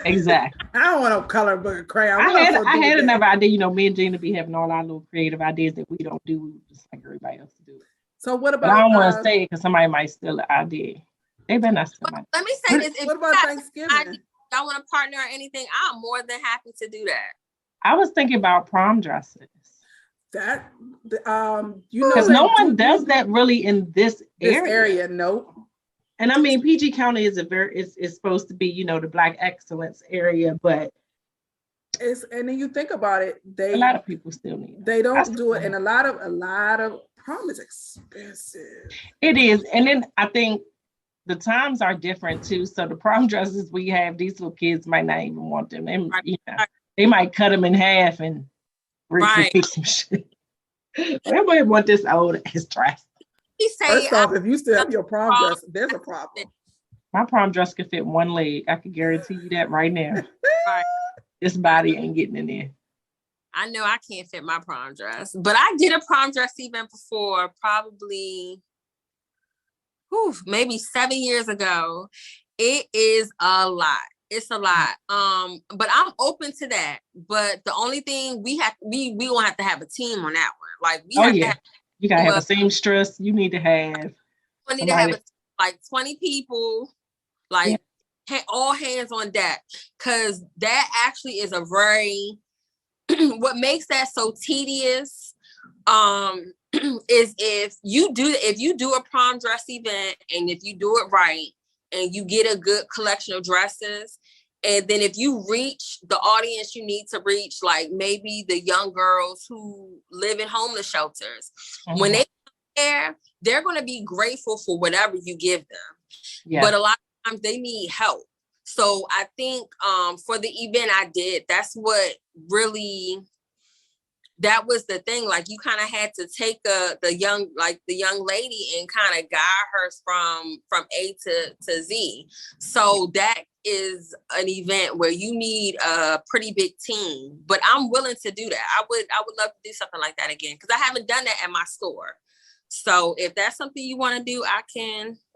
[SPEAKER 2] Exactly.
[SPEAKER 3] I don't want no coloring book and crayon.
[SPEAKER 2] I had another idea, me and Gina be having all our little creative ideas that we don't do just like everybody else to do it.
[SPEAKER 3] So what about
[SPEAKER 2] but I don't want to say it because somebody might steal the idea. They better not steal my.
[SPEAKER 4] Let me say this.
[SPEAKER 3] What about Thanksgiving?
[SPEAKER 4] Y'all want to partner or anything, I'm more than happy to do that.
[SPEAKER 2] I was thinking about prom dresses.
[SPEAKER 3] That
[SPEAKER 2] because no one does that really in this area.
[SPEAKER 3] Nope.
[SPEAKER 2] And I mean, PG County is is supposed to be, the Black excellence area, but
[SPEAKER 3] and then you think about it, a
[SPEAKER 2] lot of people still need it.
[SPEAKER 3] They don't do it, and a lot of prom is expensive. It
[SPEAKER 2] is, and then I think the times are different too. So the prom dresses we have, these little kids might not even want them. They might cut them in half and recreate some shit. They might want this old ass dress.
[SPEAKER 3] First off, if you still have your prom dress, there's a problem.
[SPEAKER 2] My prom dress could fit one leg. I can guarantee you that right now. This body ain't getting in there.
[SPEAKER 4] I know I can't fit my prom dress, but I did a prom dress event before, probably maybe 7 years ago. It is a lot. It's a lot. But I'm open to that. But the only thing we gonna have to have a team on that one. Like
[SPEAKER 2] you gotta have a seamstress. You need to have.
[SPEAKER 4] We need to have like 20 people, like all hands on deck, because that actually is a very what makes that so tedious. Is if you do a prom dress event, and if you do it right and you get a good collection of dresses, and then if you reach the audience you need to reach, like maybe the young girls who live in homeless shelters, when they come there, they're going to be grateful for whatever you give them. But a lot of times they need help. So I think for the event I did, that's what really, that was the thing. Like, you kind of had to take the young lady and kind of guide her from A to Z. So that is an event where you need a pretty big team, but I'm willing to do that. I would love to do something like that again, because I haven't done that at my store. So if that's something you want to do,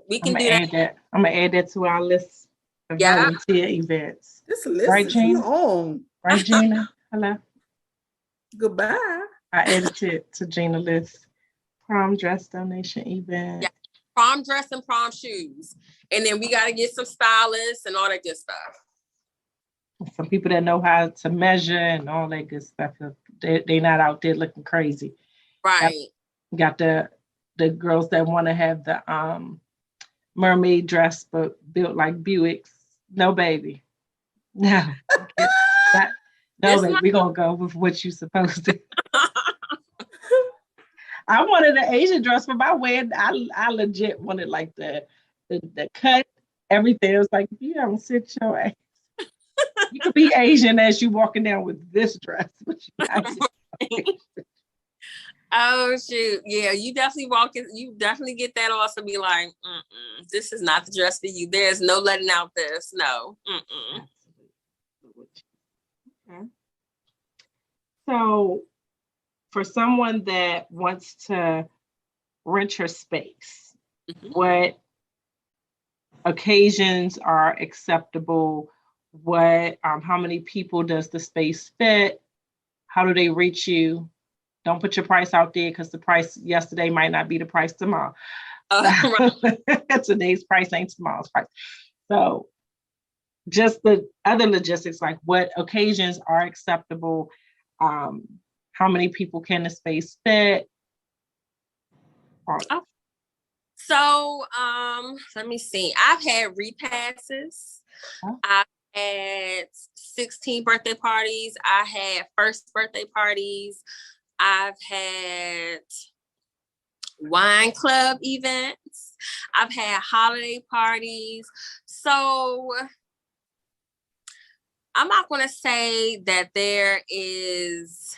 [SPEAKER 4] we can do that.
[SPEAKER 2] I'm gonna add that to our list.
[SPEAKER 4] Yeah.
[SPEAKER 2] volunteer events.
[SPEAKER 3] This list
[SPEAKER 2] Right,
[SPEAKER 3] is
[SPEAKER 2] Gina?
[SPEAKER 3] long.
[SPEAKER 2] Right, Gina? Hello.
[SPEAKER 3] Goodbye.
[SPEAKER 2] I edited to Gina list. Prom dress donation event.
[SPEAKER 4] Yeah. Prom dress and prom shoes. And then we got to get some stylists and all that good stuff.
[SPEAKER 2] Some people that know how to measure and all that good stuff. They not out there looking crazy.
[SPEAKER 4] Right.
[SPEAKER 2] Got the girls that want to have the mermaid dress but built like Buicks. No, baby. No. No, baby. We're gonna go with what you're supposed to. I wanted an Asian dress for my wedding. I legit wanted like the cut, everything. It was like, you don't sit your ass. You could be Asian as you walking down with this dress.
[SPEAKER 4] Oh shoot. Yeah, you definitely get that also be like, this is not the dress for you. There's no letting out this. No.
[SPEAKER 2] Okay. So for someone that wants to rent your space, what occasions are acceptable? What how many people does the space fit? How do they reach you? Don't put your price out there because the price yesterday might not be the price tomorrow. Today's price ain't tomorrow's price. So just the other logistics, like what occasions are acceptable, how many people can the space fit?
[SPEAKER 4] So let me see. I've had repasses. I've had 16 birthday parties. I had first birthday parties. I've had wine club events. I've had holiday parties. So I'm not going to say that there is.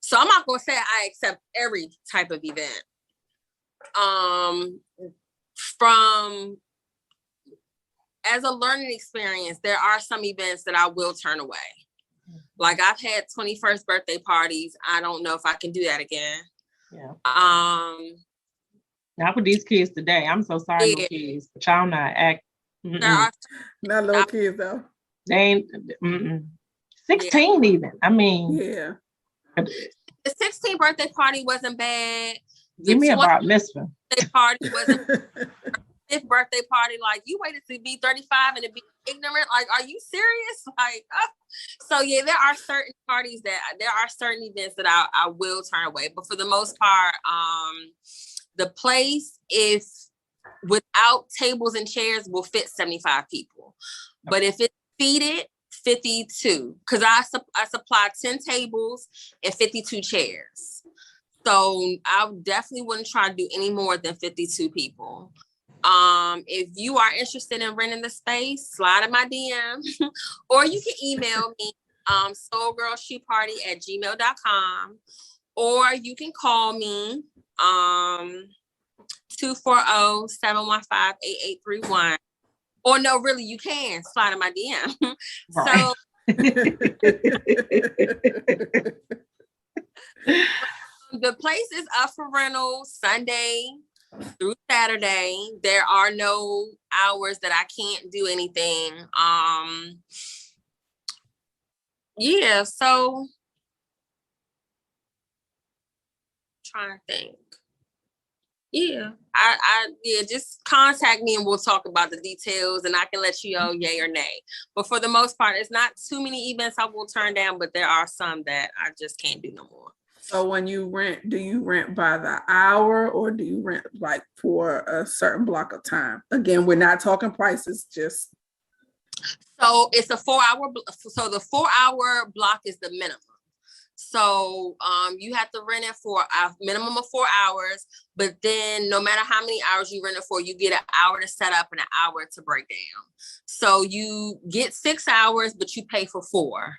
[SPEAKER 4] So I'm not going to say I accept every type of event. From as a learning experience, there are some events that I will turn away. Like I've had 21st birthday parties. I don't know if I can do that again.
[SPEAKER 2] Yeah. Not with these kids today. I'm so sorry, little kids, but y'all not act.
[SPEAKER 3] There are not little kids though.
[SPEAKER 2] They ain't 16 even. I mean,
[SPEAKER 3] yeah.
[SPEAKER 4] The 16th birthday party wasn't bad.
[SPEAKER 2] Give me a bat mitzvah.
[SPEAKER 4] Birthday party wasn't. 5th birthday party, like you waited to be 35 and to be ignorant. Like, are you serious? Like, so yeah, there are certain parties there are certain events that I will turn away. But for the most part, the place is without tables and chairs will fit 75 people. But if it's seated, 52, because I supply 10 tables and 52 chairs. So I definitely wouldn't try to do any more than 52 people. If you are interested in renting the space, slide in my DM or you can email me, soulgirlshoeparty@gmail.com, or you can call me, 240-715-8831. Or no, really, you can slide in my DM.
[SPEAKER 2] Right.
[SPEAKER 4] So the place is up for rental Sunday through Saturday. There are no hours that I can't do anything. Yeah, so trying to think. Yeah, I just contact me and we'll talk about the details and I can let you know yay or nay. But for the most part, it's not too many events I will turn down, but there are some that I just can't do no more.
[SPEAKER 3] So when you rent, do you rent by the hour or do you rent like for a certain block of time? Again, we're not talking prices, just.
[SPEAKER 4] So it's a 4-hour. So the 4-hour block is the minimum. So you have to rent it for a minimum of 4 hours, but then no matter how many hours you rent it for, you get an hour to set up and an hour to break down. So you get 6 hours, but you pay for 4.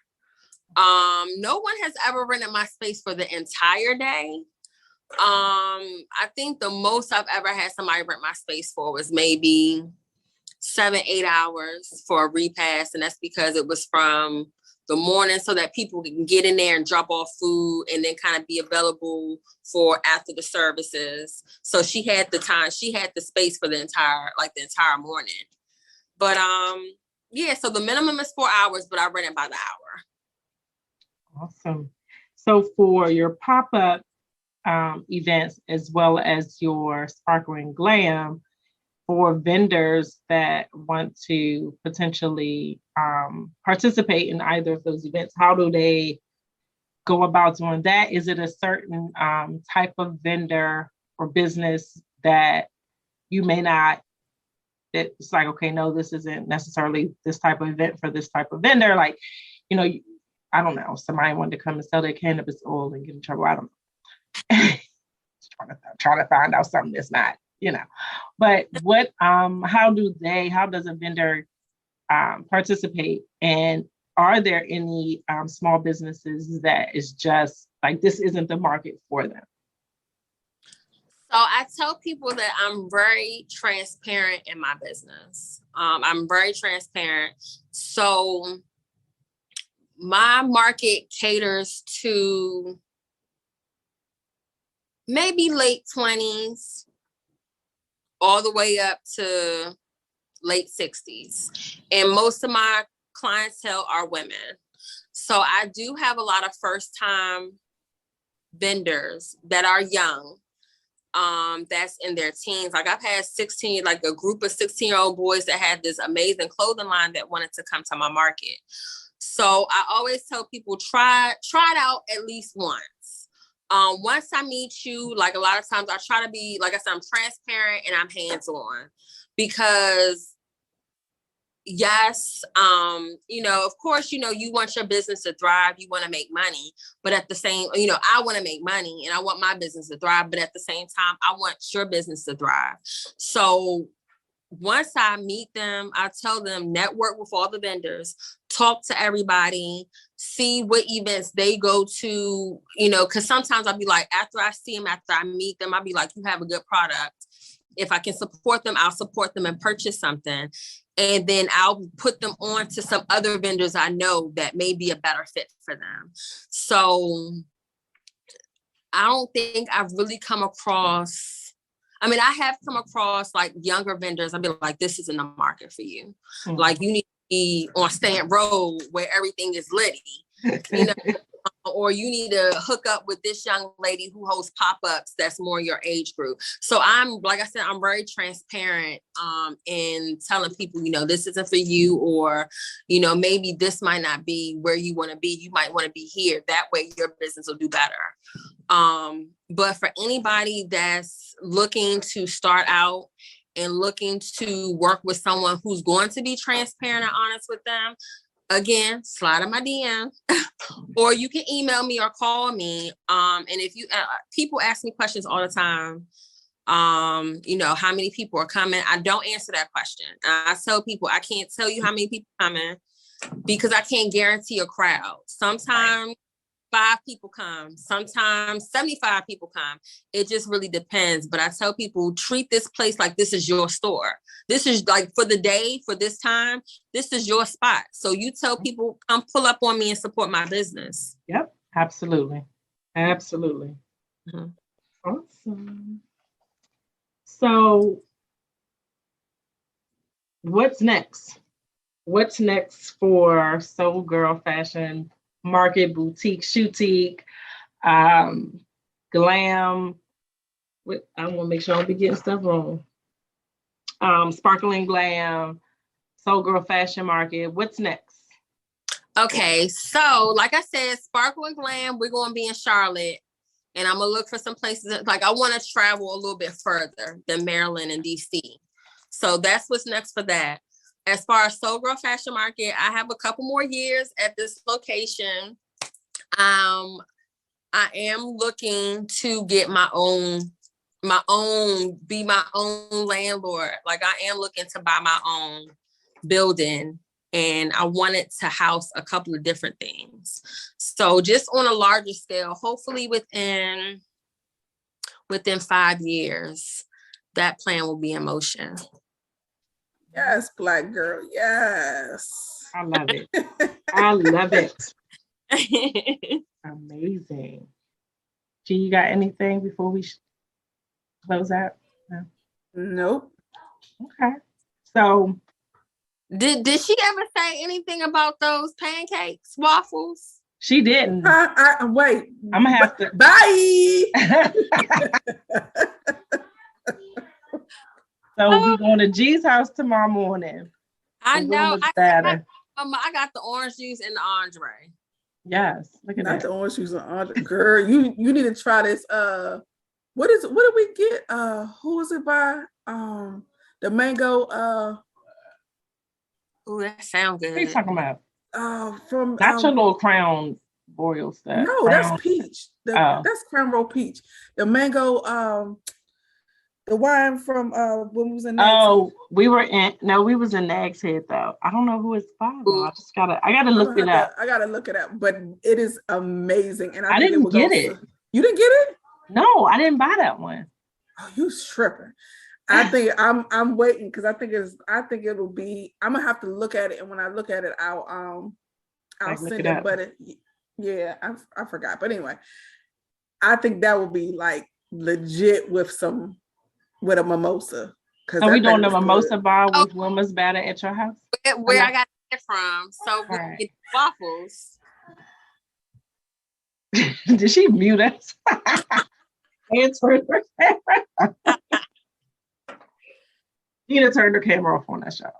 [SPEAKER 4] No one has ever rented my space for the entire day. I think the most I've ever had somebody rent my space for was maybe 7-8 hours for a repass. And that's because it was from the morning so that people can get in there and drop off food and then kind of be available for after the services. So she had the time, she had the space for the entire morning. But yeah, so the minimum is 4 hours, but I rent it by the hour.
[SPEAKER 2] Awesome. So for your pop-up events, as well as your Sparkle and Glam, for vendors that want to potentially participate in either of those events, how do they go about doing that? Is it a certain type of vendor or business that you may not, that it's like, okay, no, this isn't necessarily this type of event for this type of vendor? Like, you know, I don't know, somebody wanted to come and sell their cannabis oil and get in trouble. I don't know. trying to find out something that's not, you know. But what, how does a vendor participate? And are there any small businesses that is just like, this isn't the market for them?
[SPEAKER 4] So I tell people that I'm very transparent in my business. I'm very transparent. So my market caters to maybe late 20s all the way up to late 60s. And most of my clientele are women. So I do have a lot of first-time vendors that are young, that's in their teens. Like I've had a group of 16-year-old boys that had this amazing clothing line that wanted to come to my market. So I always tell people, try it out at least once. Once I meet you, like a lot of times I try to be, like I said, I'm transparent and I'm hands-on, because yes, of course, you want your business to thrive, you want to make money, but at the same, I want to make money and I want my business to thrive, but at the same time, I want your business to thrive. So once I meet them, I tell them, network with all the vendors, talk to everybody, see what events they go to, because sometimes I'll be like, after I see them, after I meet them, I'll be like, you have a good product. If I can support them, I'll support them and purchase something. And then I'll put them on to some other vendors I know that may be a better fit for them. So I don't think I've really come across, I have come across like younger vendors. I'll be like, this isn't the market for you. Mm-hmm. Like you need to be on Stand Road where everything is litty, or you need to hook up with this young lady who hosts pop-ups that's more your age group. So like I said, I'm very transparent in telling people, this isn't for you, or, maybe this might not be where you want to be. You might want to be here. That way your business will do better. But for anybody that's looking to start out and looking to work with someone who's going to be transparent and honest with them, again, slide in my DM, or you can email me or call me. And if you, people ask me questions all the time, how many people are coming? I don't answer that question. I tell people, I can't tell you how many people are coming because I can't guarantee a crowd. Sometimes 5 people come, sometimes 75 people come. It just really depends. But I tell people, treat this place like this is your store. This is like for the day, for this time, this is your spot. So you tell people, come pull up on me and support my business.
[SPEAKER 2] Yep, absolutely. Absolutely. Mm-hmm. Awesome. So what's next? What's next for Soul Girl Fashion Market, Boutique, Shoetique, Glam? I want to make sure I don't be getting stuff wrong. Sparkling Glam, Soul Girl Fashion Market. What's next?
[SPEAKER 4] Okay, so like I said, Sparkle and Glam, we're going to be in Charlotte, and I'm going to look for some places. Like I want to travel a little bit further than Maryland and DC. So that's what's next for that. As far as Soul Girl Fashion Market, I have a couple more years at this location. I am looking to get my own, be my own landlord. Like I am looking to buy my own building, and I wanted to house a couple of different things. So just on a larger scale, hopefully within 5 years, that plan will be in motion.
[SPEAKER 3] Yes, Black girl. Yes.
[SPEAKER 2] I love it. I love it. Amazing. G, you got anything before we close out? No?
[SPEAKER 3] Nope.
[SPEAKER 2] Okay. So
[SPEAKER 4] Did she ever say anything about those pancakes, waffles?
[SPEAKER 2] She didn't.
[SPEAKER 3] Wait.
[SPEAKER 2] I'm gonna have to.
[SPEAKER 3] Bye.
[SPEAKER 2] So we going to G's house tomorrow morning.
[SPEAKER 4] I know. I
[SPEAKER 2] Batter.
[SPEAKER 4] got the orange juice and the Andre.
[SPEAKER 2] Yes, look at
[SPEAKER 3] Not
[SPEAKER 2] that.
[SPEAKER 3] the orange juice and Andre. Girl, you need to try this. What did we get? Who was it by? The mango.
[SPEAKER 4] Ooh, that sounds good.
[SPEAKER 2] What are you talking about?
[SPEAKER 3] From
[SPEAKER 2] Not your little Crown Royal stuff.
[SPEAKER 3] No,
[SPEAKER 2] Crown.
[SPEAKER 3] that's peach. That's Crown Royal peach. The mango. The wine from when we was in.
[SPEAKER 2] We was in Nag's Head though. I don't know who it's by. I gotta look it up.
[SPEAKER 3] I gotta look it up, but it is amazing. And
[SPEAKER 2] I didn't get it.
[SPEAKER 3] You didn't get it?
[SPEAKER 2] No, I didn't buy that one.
[SPEAKER 3] Oh, you tripping. I think I'm waiting because I think it'll be. I'm gonna have to look at it, and when I look at it, I'll send it. But I forgot. But anyway, I think that will be like legit with a mimosa.
[SPEAKER 2] Are we doing the mimosa bar with Wilma's batter at your house?
[SPEAKER 4] Where I got it from. So we can get waffles.
[SPEAKER 2] Did she mute us? Tina turned her camera off on that show.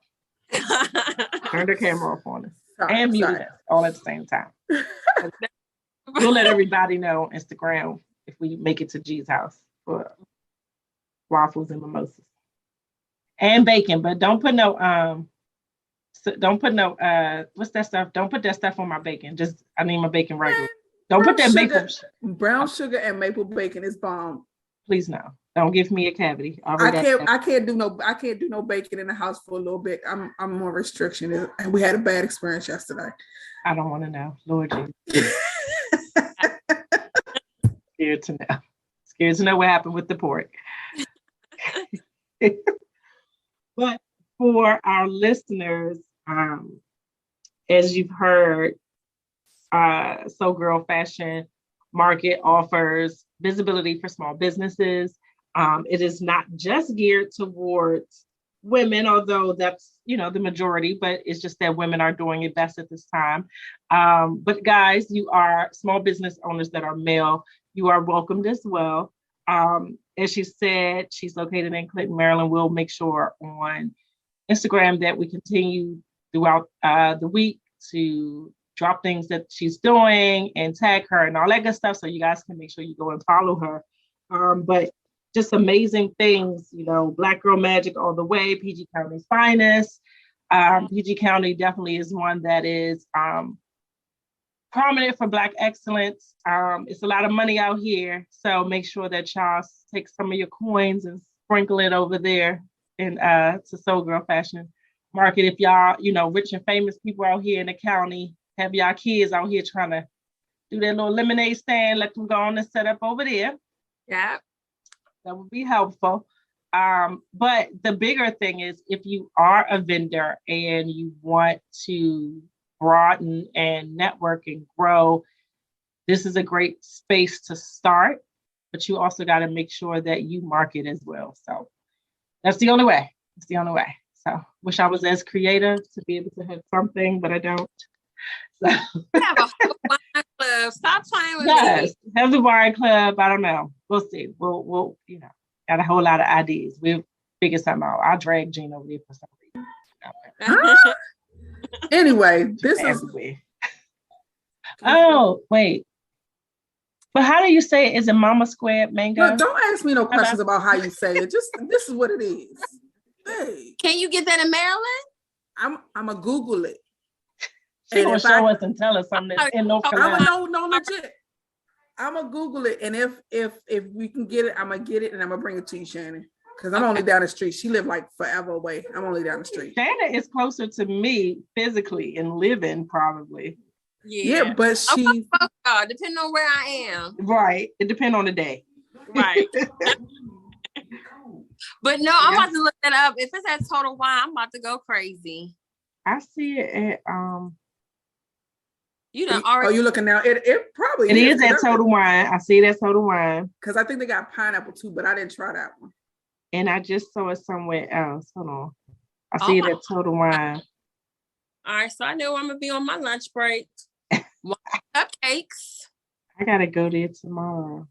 [SPEAKER 2] Turned her camera off on us. And muted us all at the same time. We'll let everybody know on Instagram if we make it to G's house for waffles and mimosas. And bacon, but don't put no what's that stuff? Don't put that stuff on my bacon. I need my bacon regular. Don't put that bacon.
[SPEAKER 3] Brown sugar and maple bacon is bomb.
[SPEAKER 2] Please no. Don't give me a cavity.
[SPEAKER 3] I can't do no bacon in the house for a little bit. I'm on restriction, and we had a bad experience yesterday.
[SPEAKER 2] I don't want to know, Lord Jesus. Scared to know. Scared to know what happened with the pork. But for our listeners, as you've heard, So Girl Fashion Market offers visibility for small businesses. It is not just geared towards women, although that's, the majority, but it's just that women are doing it best at this time. But guys, you are small business owners that are male. You are welcomed as well. As she said, she's located in Clinton, Maryland. We'll make sure on Instagram that we continue throughout the week to drop things that she's doing and tag her and all that good stuff. So you guys can make sure you go and follow her. But just amazing things, Black Girl Magic all the way, PG County's finest. PG County definitely is one that is prominent for Black excellence. It's a lot of money out here. So make sure that y'all take some of your coins and sprinkle it over there to Soul Girl Fashion Market. If y'all, rich and famous people out here in the county, have y'all kids out here trying to do their little lemonade stand, let them go on and set up over there.
[SPEAKER 4] Yeah.
[SPEAKER 2] That would be helpful. But the bigger thing is if you are a vendor and you want to broaden and network and grow, this is a great space to start, but you also got to make sure that you market as well. So that's the only way. It's the only way. So wish I was as creative to be able to have something, but I don't. So
[SPEAKER 4] have a whole wine club. Stop playing with
[SPEAKER 2] yes,
[SPEAKER 4] me.
[SPEAKER 2] Have the wine club. I don't know. We'll see. We'll got a whole lot of ideas. We'll figure something out. I'll drag Jean over there for some reason.
[SPEAKER 3] Anyway, this is.
[SPEAKER 2] Oh wait. But how do you say it? Is it Mama Squared Mango?
[SPEAKER 3] Look, don't ask me no questions about how you say it. Just this is what it is. Hey.
[SPEAKER 4] Can you get that in Maryland?
[SPEAKER 3] I'm gonna Google it.
[SPEAKER 2] She gonna show us and tell us something that's in North Carolina.
[SPEAKER 3] No, legit. I'm gonna Google it, and if we can get it, I'm gonna get it, and I'm gonna bring it to you, Shannon. Because I'm only down the street. She lived like forever away. I'm only down the street.
[SPEAKER 2] Shannon is closer to me physically and living probably.
[SPEAKER 3] Yeah, but she
[SPEAKER 4] depending on where I am.
[SPEAKER 2] Right. It depends on the day.
[SPEAKER 4] Right. But no, I'm about to look that up. If it's at Total Wine, I'm about to go crazy.
[SPEAKER 2] I see it at
[SPEAKER 4] You done already.
[SPEAKER 3] Oh, you looking now? It probably
[SPEAKER 2] is at Total Wine. I see it at Total Wine.
[SPEAKER 3] Because I think they got pineapple too, but I didn't try that one.
[SPEAKER 2] And I just saw it somewhere else. Hold on. I see it at Total Wine.
[SPEAKER 4] All right, so I know I'm gonna be on my lunch break. Cupcakes.
[SPEAKER 2] I gotta go there tomorrow.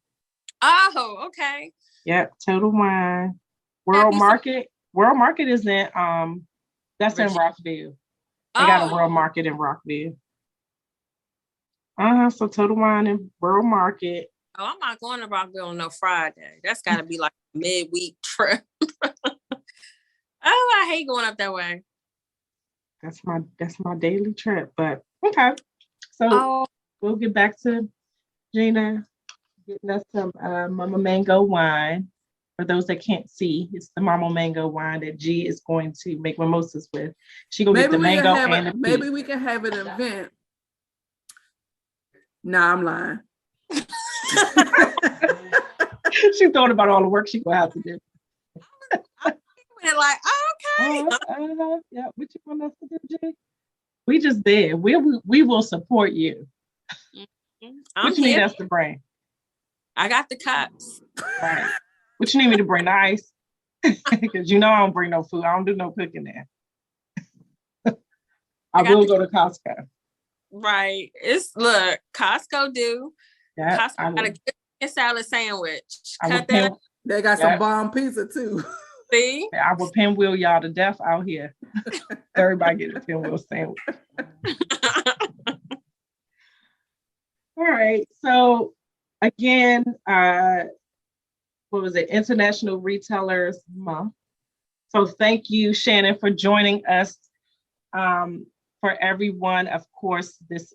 [SPEAKER 4] Oh, okay.
[SPEAKER 2] Yep, Total Wine. World Market. World Market is in that's in Rockville. They got a World Market in Rockville. So Total Wine and World Market.
[SPEAKER 4] Oh, I'm not going to Rockville on no Friday. That's gotta be like a midweek trip. Oh, I hate going up that way.
[SPEAKER 2] That's my daily trip. But okay. So we'll get back to Gina getting us some Mama Mango wine. For those that can't see, it's the Mama Mango wine that G is going to make mimosas with. She gonna get the mango and the peach.
[SPEAKER 3] Maybe we can have an event. Nah, I'm lying.
[SPEAKER 2] She thought about all the work she gonna have to do.
[SPEAKER 4] Like, okay.
[SPEAKER 2] Yeah, what you want us to do, G? We just did. We will support you. What you need us to bring?
[SPEAKER 4] I got the cups.
[SPEAKER 2] Right. What you need me to bring? The ice? Because I don't bring no food. I don't do no cooking there. I will go to Costco.
[SPEAKER 4] Right. Look, Costco do.
[SPEAKER 2] Yeah,
[SPEAKER 4] Costco got a good salad sandwich.
[SPEAKER 3] They got some bomb pizza too.
[SPEAKER 4] See?
[SPEAKER 2] I will pinwheel y'all to death out here. Everybody get a pinwheel sandwich. All right. So again, what was it? International Retailers Month. So thank you, Shannon, for joining us. For everyone, of course, this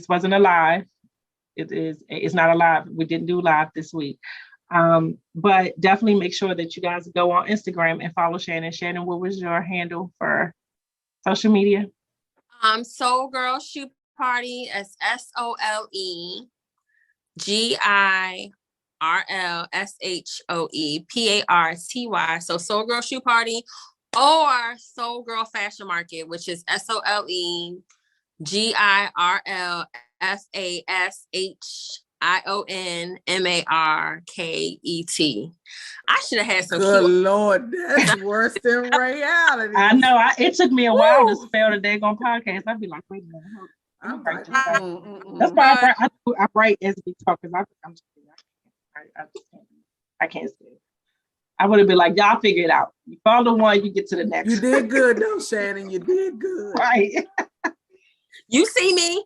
[SPEAKER 2] wasn't a live. It's not a live. We didn't do live this week. But definitely make sure that you guys go on Instagram and follow Shannon. Shannon, what was your handle for social media?
[SPEAKER 4] Soul Girl Shoe Party as SOLEGIRLSHOEPARTY. So Soul Girl Shoe Party or Soul Girl Fashion Market, which is SOLEGIRLFASHIONMARKET. I should have had some.
[SPEAKER 3] Good Lord, that's worse than reality.
[SPEAKER 2] I know. It took me a while to spell the daggone podcast. I'd be like, wait a minute. I'm right. That's why I write as we talk because I can't say it. I would have been like, y'all figure it out. You follow one, you get to the next.
[SPEAKER 3] You did good though, Shannon. You did good.
[SPEAKER 2] Right.
[SPEAKER 4] You see me.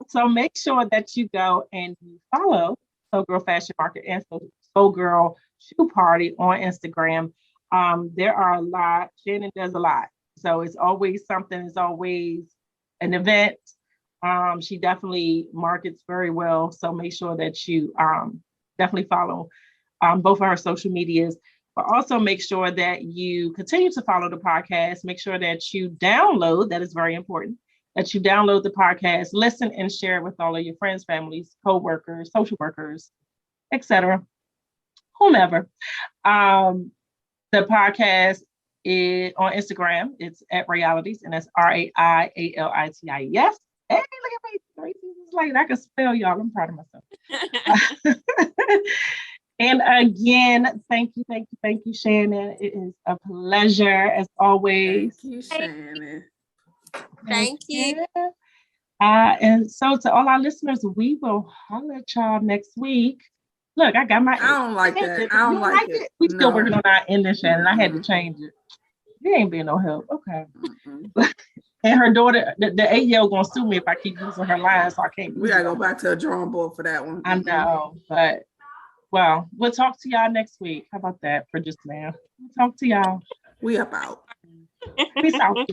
[SPEAKER 2] So make sure that you go and you follow Soul Girl Fashion Market and Soul Girl Shoe Party on Instagram. There are a lot. Shannon does a lot. So it's always something. It's always an event. She definitely markets very well. So make sure that you definitely follow both of her social medias, but also make sure that you continue to follow the podcast. Make sure that you download, that is very important, that you download the podcast, listen and share with all of your friends, families, co-workers, social workers, etc., whomever. The podcast is on Instagram. It's at Realities, and that's RAIALITIES. Hey, look at me. 3 seasons later, I can spell, y'all. I'm proud of myself. And again, thank you, Shannon. It is a pleasure as always.
[SPEAKER 3] Thank you, Shannon.
[SPEAKER 4] Thank you.
[SPEAKER 2] And so to all our listeners, we will holler at y'all next week. Look, I got my.
[SPEAKER 3] I don't like that. I don't like it.
[SPEAKER 2] We still working on our ending, Shannon. I had to change it. It ain't been no help. Okay. And her daughter, the 8-year-old, gonna sue me if I keep using her lines, so I can't.
[SPEAKER 3] We gotta go back to a drawing board for that one.
[SPEAKER 2] I know, but well, we'll talk to y'all next week. How about that for just now? We'll talk to y'all.
[SPEAKER 3] We up out.
[SPEAKER 2] Peace out.